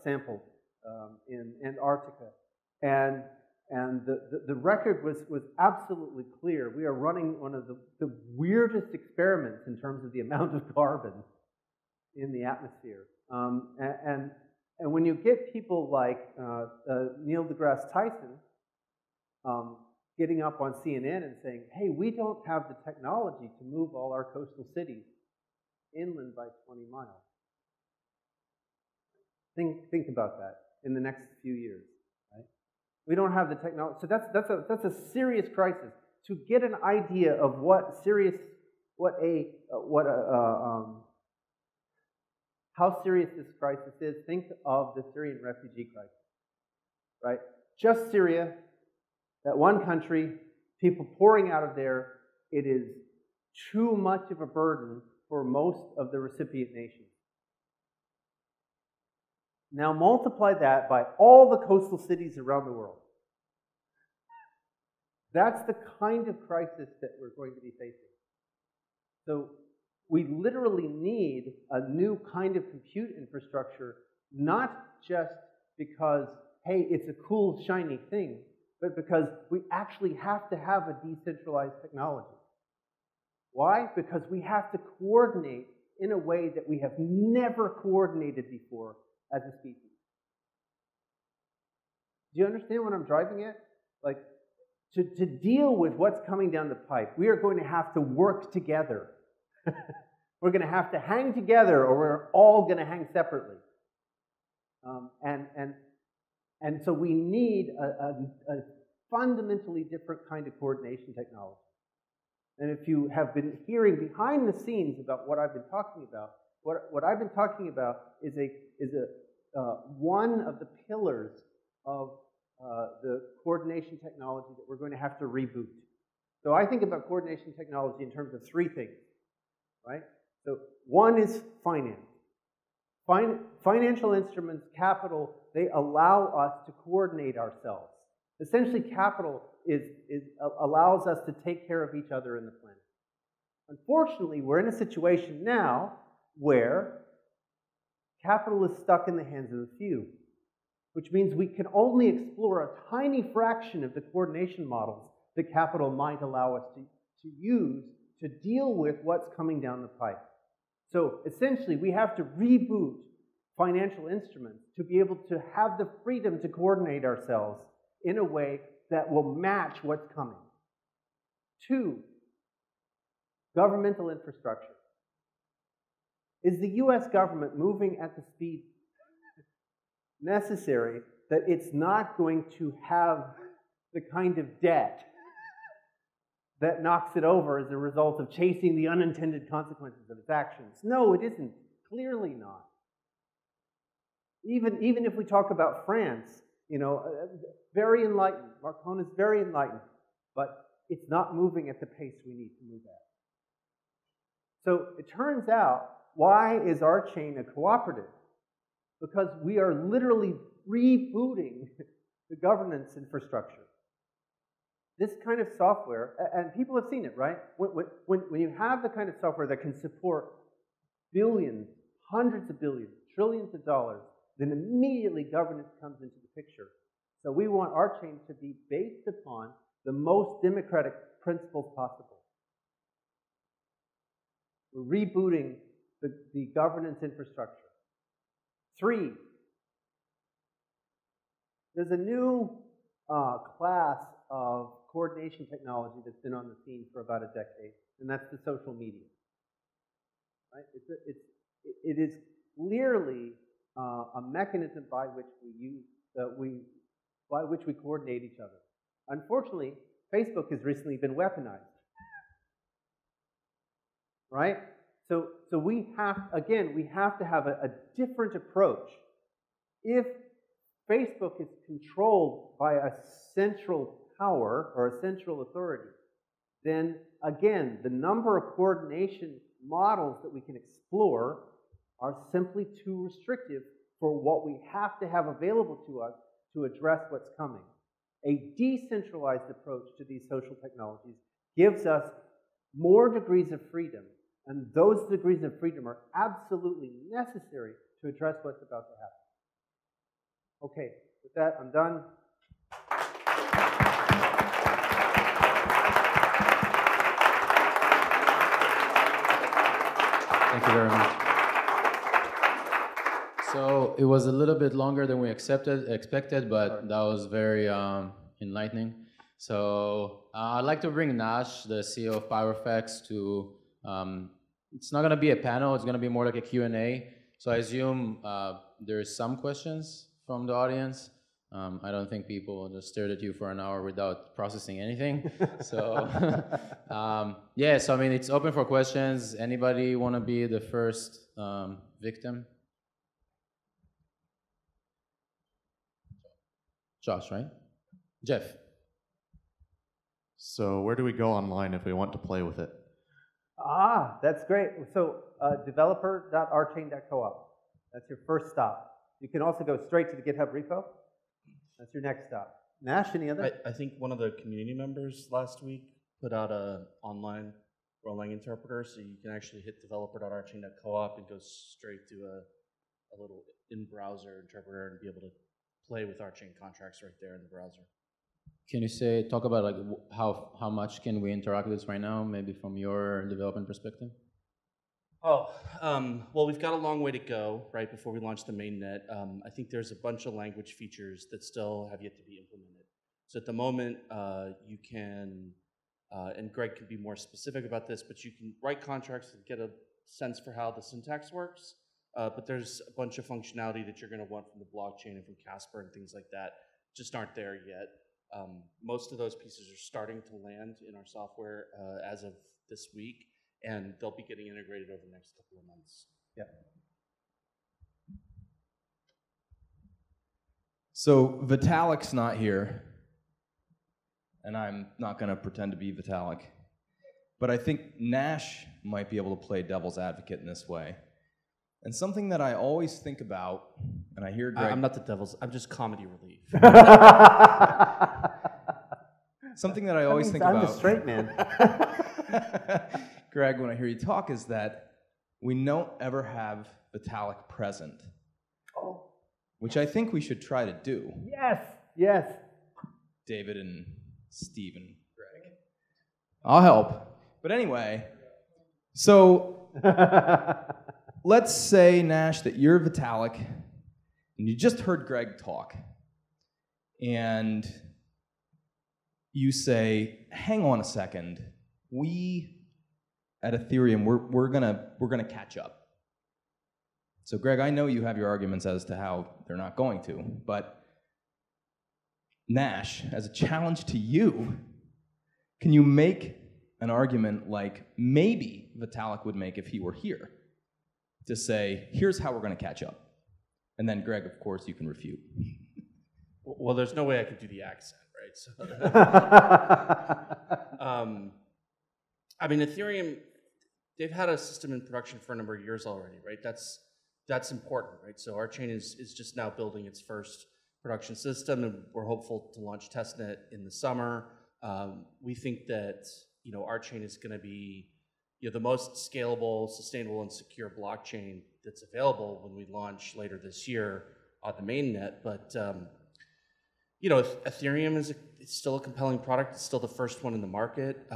sampled in Antarctica, and the record was absolutely clear. We are running one of the weirdest experiments in terms of the amount of carbon in the atmosphere. And when you get people like Neil deGrasse Tyson getting up on CNN and saying, hey, we don't have the technology to move all our coastal cities inland by 20 miles. Think about that in the next few years, right? We don't have the technology. So that's a serious crisis. To get an idea of how serious this crisis is, think of the Syrian refugee crisis, right? Just Syria, that one country, people pouring out of there, it is too much of a burden for most of the recipient nations. Now multiply that by all the coastal cities around the world. That's the kind of crisis that we're going to be facing. So we literally need a new kind of compute infrastructure, not just because, hey, it's a cool, shiny thing, but because we actually have to have a decentralized technology. Why? Because we have to coordinate in a way that we have never coordinated before as a species. Do you understand what I'm driving at? Like, to deal with what's coming down the pipe, we are going to have to work together. We're going to have to hang together, or we're all going to hang separately. And so we need a fundamentally different kind of coordination technology. And if you have been hearing behind the scenes about what I've been talking about, what I've been talking about is one of the pillars of the coordination technology that we're going to have to reboot. So I think about coordination technology in terms of three things, right? So one is finance. Financial instruments, capital, they allow us to coordinate ourselves. Essentially, capital allows us to take care of each other in the planet. Unfortunately, we're in a situation now where capital is stuck in the hands of the few, which means we can only explore a tiny fraction of the coordination models that capital might allow us to use to deal with what's coming down the pipe. So essentially, we have to reboot financial instruments to be able to have the freedom to coordinate ourselves in a way that will match what's coming. Two, governmental infrastructure. Is the US government moving at the speed necessary that it's not going to have the kind of debt that knocks it over as a result of chasing the unintended consequences of its actions? No, it isn't. Clearly not. Even if we talk about France, you know, very enlightened. Macron is very enlightened, but it's not moving at the pace we need to move at. So it turns out, why is RChain a cooperative? Because we are literally rebooting the governance infrastructure. This kind of software, and people have seen it, right? When you have the kind of software that can support billions, hundreds of billions, trillions of dollars, then immediately governance comes into the picture. So we want RChain to be based upon the most democratic principles possible. We're rebooting the governance infrastructure. 3, there's a new class of coordination technology that's been on the scene for about a decade, and that's the social media. Right? It is clearly a mechanism by which we coordinate each other. Unfortunately, Facebook has recently been weaponized. Right? So we have to have a different approach. If Facebook is controlled by a central power or a central authority, then again, the number of coordination models that we can explore are simply too restrictive for what we have to have available to us to address what's coming. A decentralized approach to these social technologies gives us more degrees of freedom, and those degrees of freedom are absolutely necessary to address what's about to happen. Okay, with that, I'm done. Thank you very much. So it was a little bit longer than we expected, but that was very enlightening. So I'd like to bring Nash, the CEO of PowerFX, to, it's not going to be a panel, it's going to be more like a Q&A. So I assume there's some questions from the audience. I don't think people just stared at you for an hour without processing anything. So yeah, so I mean, it's open for questions. Anybody want to be the first victim? Josh, right? Jeff. So where do we go online if we want to play with it? Ah, that's great. So developer.rchain.coop. That's your first stop. You can also go straight to the GitHub repo. That's your next stop. Nash, any other? I think one of the community members last week put out an online Erlang interpreter, so you can actually hit developer.rchain.coop and go straight to a little in-browser interpreter and be able to play with RChain contracts right there in the browser. Can you talk about like how much can we interact with this right now, maybe from your development perspective? Oh, well, we've got a long way to go, right, before we launch the mainnet. I think there's a bunch of language features that still have yet to be implemented. So at the moment, you can, and Greg can be more specific about this, but you can write contracts and get a sense for how the syntax works. But there's a bunch of functionality that you're going to want from the blockchain and from Casper and things like that just aren't there yet. Most of those pieces are starting to land in our software as of this week, and they'll be getting integrated over the next couple of months. Yeah. So Vitalik's not here, and I'm not going to pretend to be Vitalik, but I think Nash might be able to play devil's advocate in this way. And something that I always think about, and I hear Greg... I'm not the devil's, I'm just comedy relief. Something that I always think about... I'm the straight man. Greg, when I hear you talk, is that we don't ever have Vitalik present. Oh. Which I think we should try to do. Yes, yes. David and Steve and Greg. I'll help. But anyway, so... Let's say, Nash, that you're Vitalik, and you just heard Greg talk, and you say, hang on a second, we at Ethereum, we're gonna catch up. So Greg, I know you have your arguments as to how they're not going to, but Nash, as a challenge to you, can you make an argument like maybe Vitalik would make if he were here? To say, here's how we're going to catch up. And then, Greg, of course, you can refute. Well, there's no way I could do the accent, right? So, I mean, Ethereum, they've had a system in production for a number of years already, right? That's important, right? So RChain is just now building its first production system, and we're hopeful to launch testnet in the summer. We think that, you know, RChain is going to be the most scalable, sustainable, and secure blockchain that's available when we launch later this year. on the mainnet. But you know, Ethereum is it's still a compelling product. It's still the first one in the market.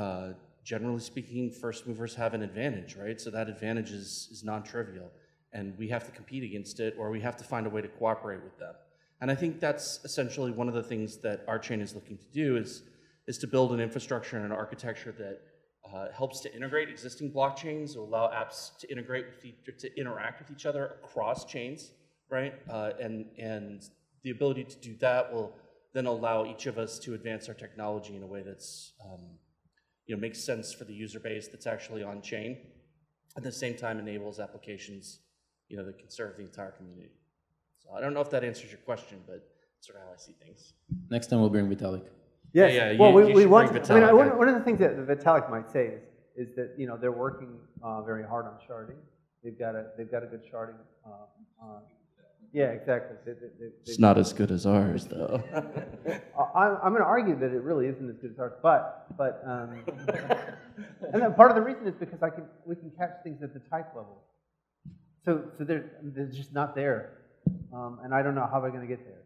Generally speaking, first movers have an advantage, right? So that advantage is non-trivial, and we have to compete against it, or we have to find a way to cooperate with them. And I think that's essentially one of the things that RChain is looking to do is to build an infrastructure and an architecture that helps to integrate existing blockchains, will allow apps to integrate with to interact with each other across chains, right? And the ability to do that will then allow each of us to advance our technology in a way that's you know, makes sense for the user base that's actually on chain, at the same time enables applications, you know, that can serve the entire community. So I don't know if that answers your question, but that's sort of how I see things. Next time we'll bring Vitalik. Yes. Yeah, well, you we should want. bring I mean, Vitalik. one of the things that Vitalik might say is that, you know, they're working very hard on sharding. They've got a good sharding. Yeah, exactly. It's not as good as ours, though. I'm going to argue that it really isn't as good as ours, but and then part of the reason is because we can catch things at the type level. So they're just not there, and I don't know how they're going to get there.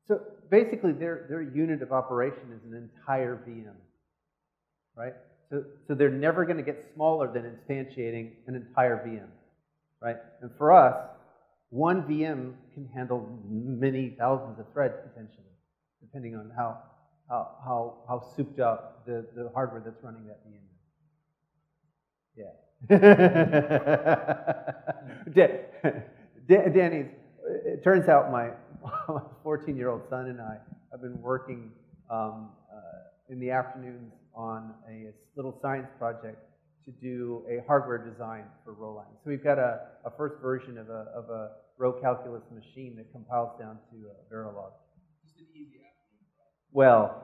So basically, their unit of operation is an entire VM, right? So they're never going to get smaller than instantiating an entire VM, right? And for us, one VM can handle many thousands of threads potentially, depending on how souped up the hardware that's running that VM. Yeah. Danny's. It turns out my 14-year-old son and I have been working in the afternoons on a little science project to do a hardware design for row lines. So we've got a first version of a row calculus machine that compiles down to Verilog. Well,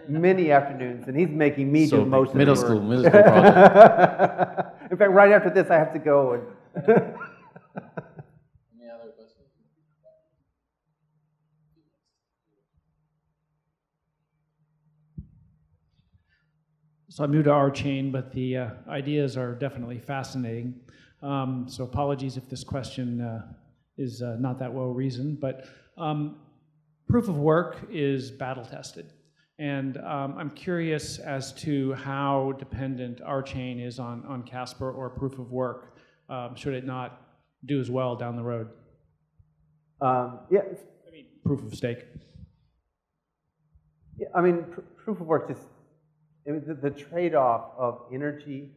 many afternoons, and he's making me do most of the work. Middle school project. In fact, right after this, I have to go and. Any other questions? So I'm new to RChain, but the ideas are definitely fascinating. So apologies if this question is not that well reasoned, but proof of work is battle tested. And I'm curious as to how dependent RChain is on Casper or proof of work, should it not do as well down the road? Yeah. I mean, proof of stake. Yeah, I mean, proof of work just, I mean, the trade-off of energy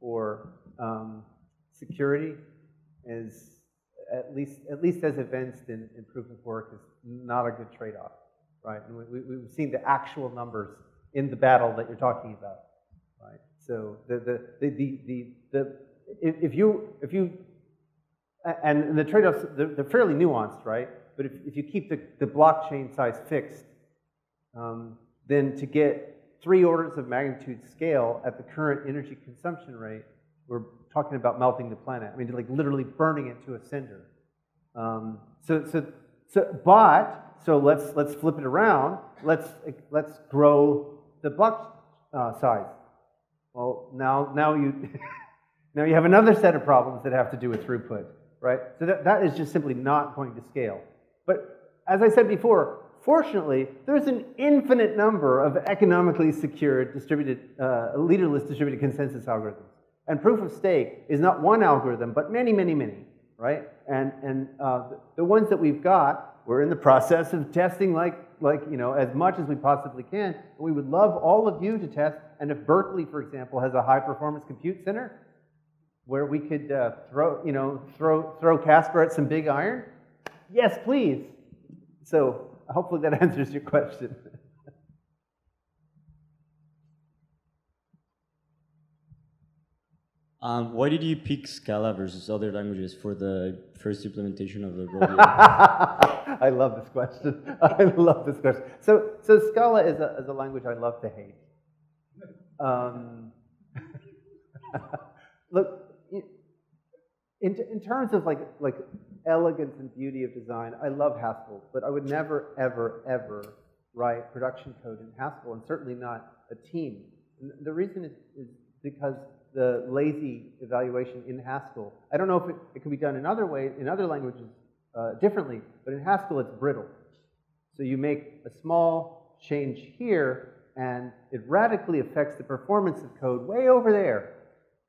or security is at least as advanced in proof of work is not a good trade-off, right? And we've seen the actual numbers in the battle that you're talking about, right? So if you and the trade-offs they're fairly nuanced, right? But if you keep the blockchain size fixed, then to get 3 orders of magnitude scale at the current energy consumption rate, we're talking about melting the planet. I mean, like literally burning it to a cinder. So let's flip it around. Let's grow the block size. Well, now you now you have another set of problems that have to do with throughput, right? So that is just simply not going to scale. But as I said before, fortunately, there's an infinite number of economically secured distributed, leaderless distributed consensus algorithms. And proof of stake is not one algorithm, but many, many, many, right? And the ones that we've got, we're in the process of testing like you know, as much as we possibly can. We would love all of you to test. And if Berkeley, for example, has a high-performance compute center where we could throw Casper at some big iron, yes, please. So hopefully that answers your question. Why did you pick Scala versus other languages for the first implementation of the rodeo? I love this question. I love this question. So Scala is a language I love to hate. Look, In terms of like elegance and beauty of design, I love Haskell, but I would never, ever, ever write production code in Haskell, and certainly not a team. And the reason is because the lazy evaluation in Haskell, I don't know if it can be done in other ways, in other languages differently, but in Haskell it's brittle. So you make a small change here, and it radically affects the performance of code way over there.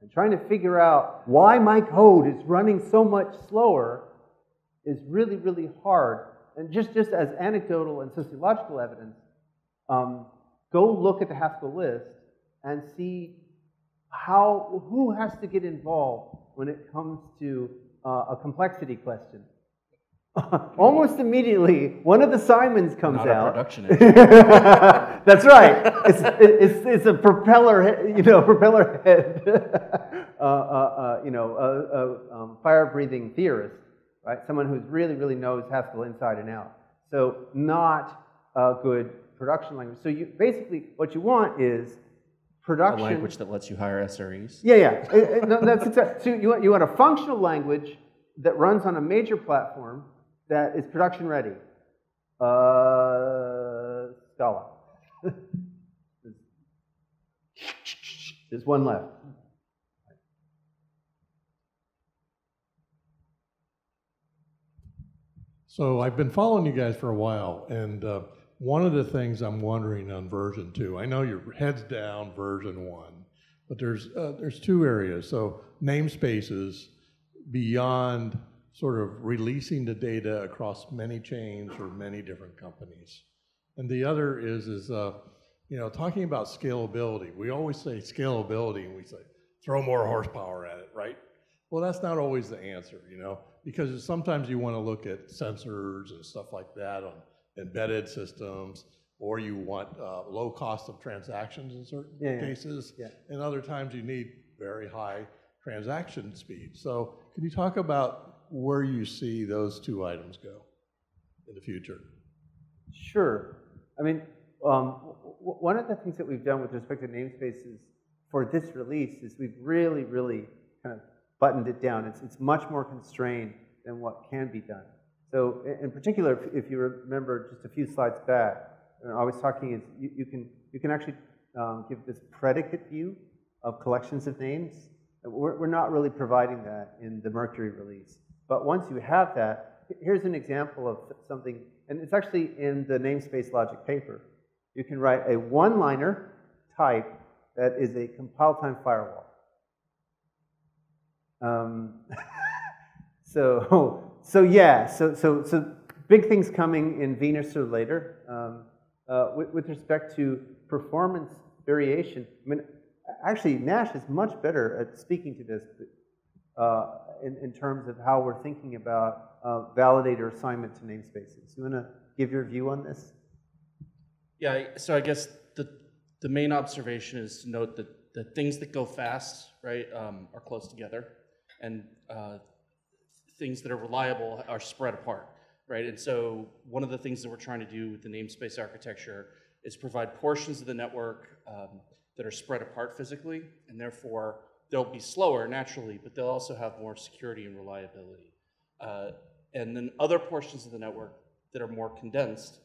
And trying to figure out why my code is running so much slower is really, really hard. And just as anecdotal and sociological evidence, go look at the Haskell list and see who has to get involved when it comes to a complexity question. Almost immediately, one of the Simons comes Not out. a production engineer. That's right. It's a propeller head, fire-breathing theorist, right? Someone who really, really knows Haskell inside and out. So not a good production language. So you basically what you want is production. A language that lets you hire SREs. Yeah. No, that's exactly. So you want a functional language that runs on a major platform that is production ready. Scala. There's one left. So I've been following you guys for a while, and one of the things I'm wondering on version 2, I know you're heads down version 1, but there's two areas. So namespaces beyond sort of releasing the data across many chains or many different companies. And the other is talking about scalability. We always say scalability, and we say, throw more horsepower at it, right? Well, that's not always the answer, because sometimes you want to look at sensors and stuff like that on embedded systems, or you want low cost of transactions in certain cases. Yeah. And other times you need very high transaction speed. So can you talk about where you see those two items go in the future? Sure. I mean, one of the things that we've done with respect to namespaces for this release is we've really, really kind of buttoned it down. It's much more constrained than what can be done. So in particular, if you remember just a few slides back, I was talking is you can actually give this predicate view of collections of names. We're not really providing that in the Mercury release. But once you have that, here's an example of something, and it's actually in the namespace logic paper. You can write a one-liner type that is a compile-time firewall. So big things coming in Venus or later. With respect to performance variation, I mean, actually Nash is much better at speaking to this in terms of how we're thinking about validator assignment to namespaces. You want to give your view on this? Yeah, so I guess the main observation is to note that the things that go fast, right, are close together, and things that are reliable are spread apart, right? And so one of the things that we're trying to do with the namespace architecture is provide portions of the network that are spread apart physically, and therefore they'll be slower naturally, but they'll also have more security and reliability. And then other portions of the network that are more condensed,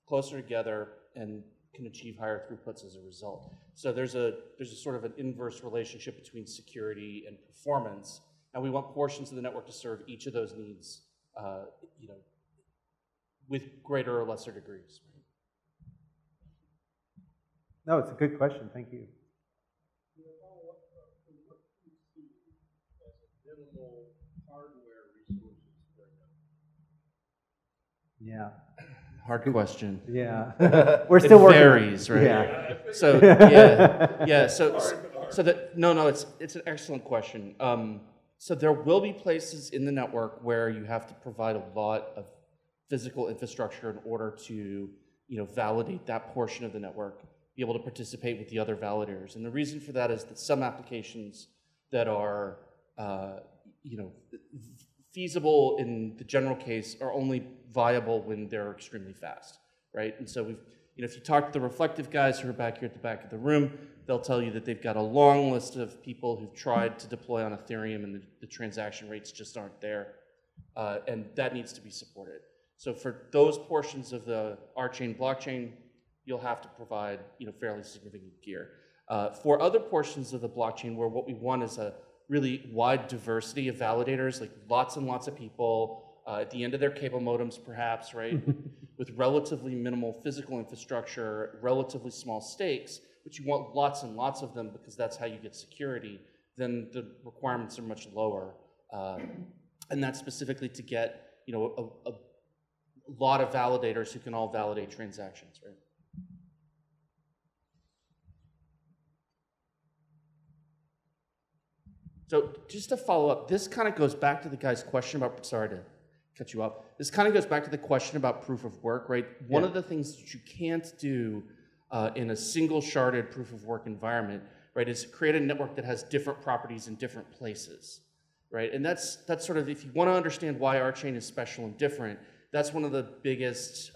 closer together, and can achieve higher throughputs as a result. So there's a sort of an inverse relationship between security and performance, and we want portions of the network to serve each of those needs, with greater or lesser degrees. Right? No, it's a good question. Thank you. Yeah. Hard question. Yeah. We're still working. It varies, right? Yeah. So yeah. So that it's an excellent question. So there will be places in the network where you have to provide a lot of physical infrastructure in order to validate that portion of the network, be able to participate with the other validators. And the reason for that is that some applications that are feasible in the general case are only viable when they're extremely fast, right? And so if you talk to the reflective guys who are back here at the back of the room, they'll tell you that they've got a long list of people who've tried to deploy on Ethereum and the transaction rates just aren't there. And that needs to be supported. So for those portions of the RChain blockchain, you'll have to provide fairly significant gear. For other portions of the blockchain where what we want is a really wide diversity of validators, like lots and lots of people at the end of their cable modems perhaps, right? With relatively minimal physical infrastructure, relatively small stakes, but you want lots and lots of them because that's how you get security, then the requirements are much lower. And that's specifically to get a lot of validators who can all validate transactions, right? So just to follow up, this kind of goes back to the guy's question about, sorry to cut you off. This kind of goes back to the question about proof of work, right? One of the things that you can't do in a single sharded proof of work environment, right, is create a network that has different properties in different places, right? And that's sort of, if you want to understand why RChain is special and different, that's one of the biggest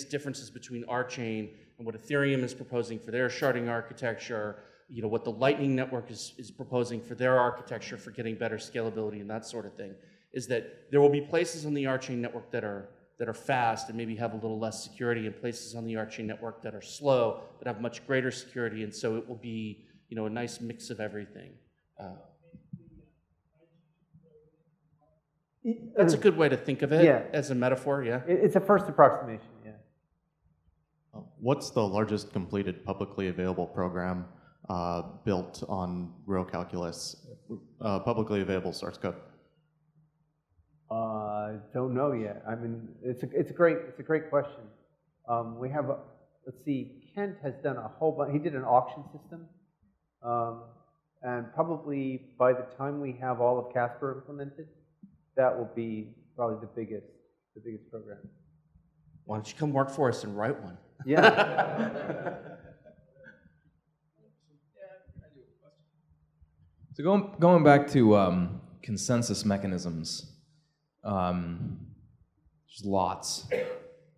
differences between RChain and what Ethereum is proposing for their sharding architecture, what the Lightning Network is proposing for their architecture for getting better scalability and that sort of thing, is that there will be places on the RChain network that are fast and maybe have a little less security, and places on the RChain network that are slow but have much greater security, and so it will be a nice mix of everything. That's a good way to think of it as a metaphor, yeah. It's a first approximation, yeah. What's the largest completed publicly available program built on real calculus, publicly available source code? Don't know yet. I mean, it's a great question. We have let's see, Kent has done a whole bunch. He did an auction system, and probably by the time we have all of Casper implemented, that will be probably the biggest program. Why don't you come work for us and write one? Yeah. So going back to consensus mechanisms, there's lots.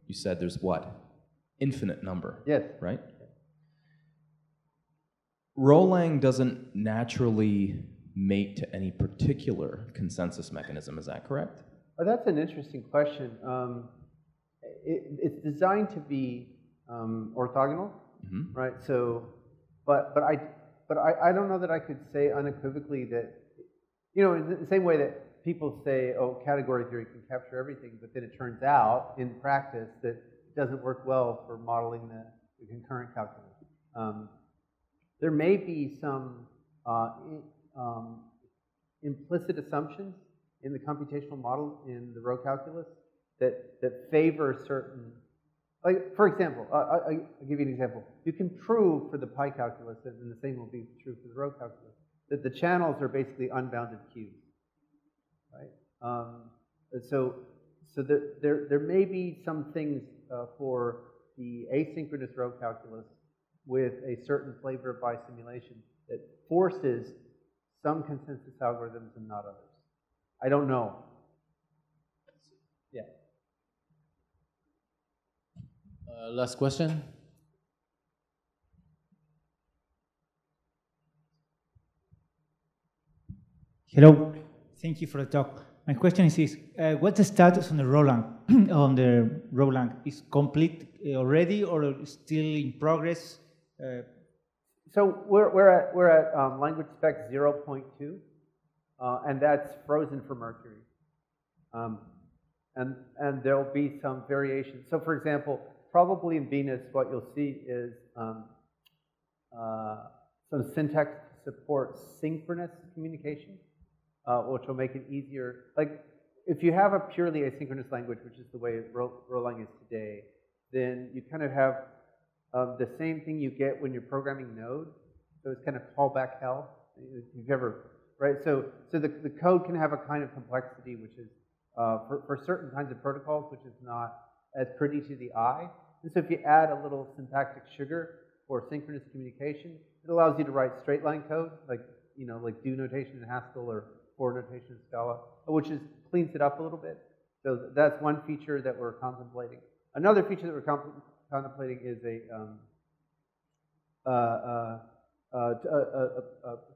You said there's what? Infinite number. Yes. Right? Rolang doesn't naturally mate to any particular consensus mechanism. Is that correct? Oh, that's an interesting question. It's designed to be orthogonal, right? So, but I don't know that I could say unequivocally that, in the same way that people say, oh, category theory can capture everything, but then it turns out in practice that it doesn't work well for modeling the concurrent calculus. There may be some implicit assumptions in the computational model in the row calculus that favor certain, like, for example, I'll give you an example. You can prove for the pi calculus, and the same will be true for the row calculus, that the channels are basically unbounded queues, right? So there may be some things for the asynchronous row calculus with a certain flavor of bisimulation that forces some consensus algorithms and not others. I don't know. Yeah. Last question. Hello. Thank you for the talk. My question is this: what's the status on the Roland? On the Roland, is complete already, or still in progress? So we're at language spec 0.2, and that's frozen for Mercury. And there'll be some variation. So for example, probably in Venus, what you'll see is some syntax support synchronous communication, which will make it easier. Like, if you have a purely asynchronous language, which is the way Rolang is today, then you kind of have the same thing you get when you're programming Node. So it's kind of callback hell. If you've ever, right? So the code can have a kind of complexity, which is for certain kinds of protocols, which is not as pretty to the eye. And so if you add a little syntactic sugar for synchronous communication, it allows you to write straight line code, like do notation in Haskell or for notation in Scala, which cleans it up a little bit. So that's one feature that we're contemplating. Another feature that we're contemplating is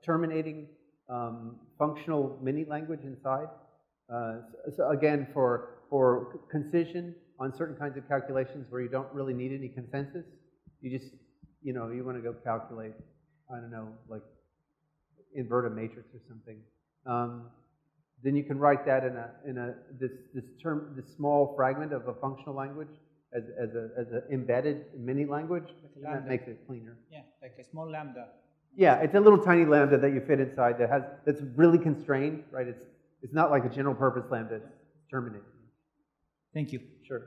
terminating functional mini language inside. So again, for concision on certain kinds of calculations where you don't really need any consensus, you just, you want to go calculate, I don't know, like invert a matrix or something. Then you can write that this small fragment of a functional language as an embedded mini language, and that makes it cleaner. Yeah, like a small lambda. Yeah, it's a little tiny lambda that you fit inside that's really constrained, right? It's not like a general purpose lambda. It's terminated. Thank you. Sure.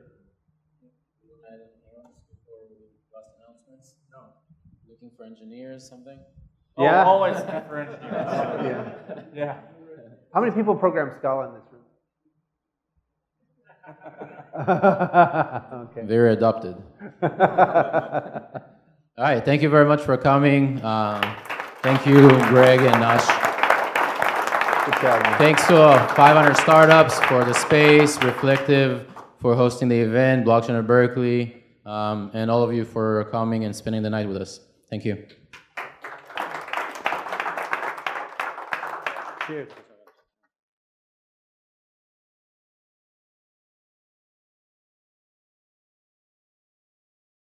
No. Looking for engineers, something? Yeah. Oh, always looking for engineers. Yeah. How many people program Scala in this room? Okay. Very adopted. All right, thank you very much for coming. Thank you, Greg and Nash. Good job, man. Thanks to 500 Startups for the space, Reflective for hosting the event, Blockchain at Berkeley, and all of you for coming and spending the night with us. Thank you. Cheers.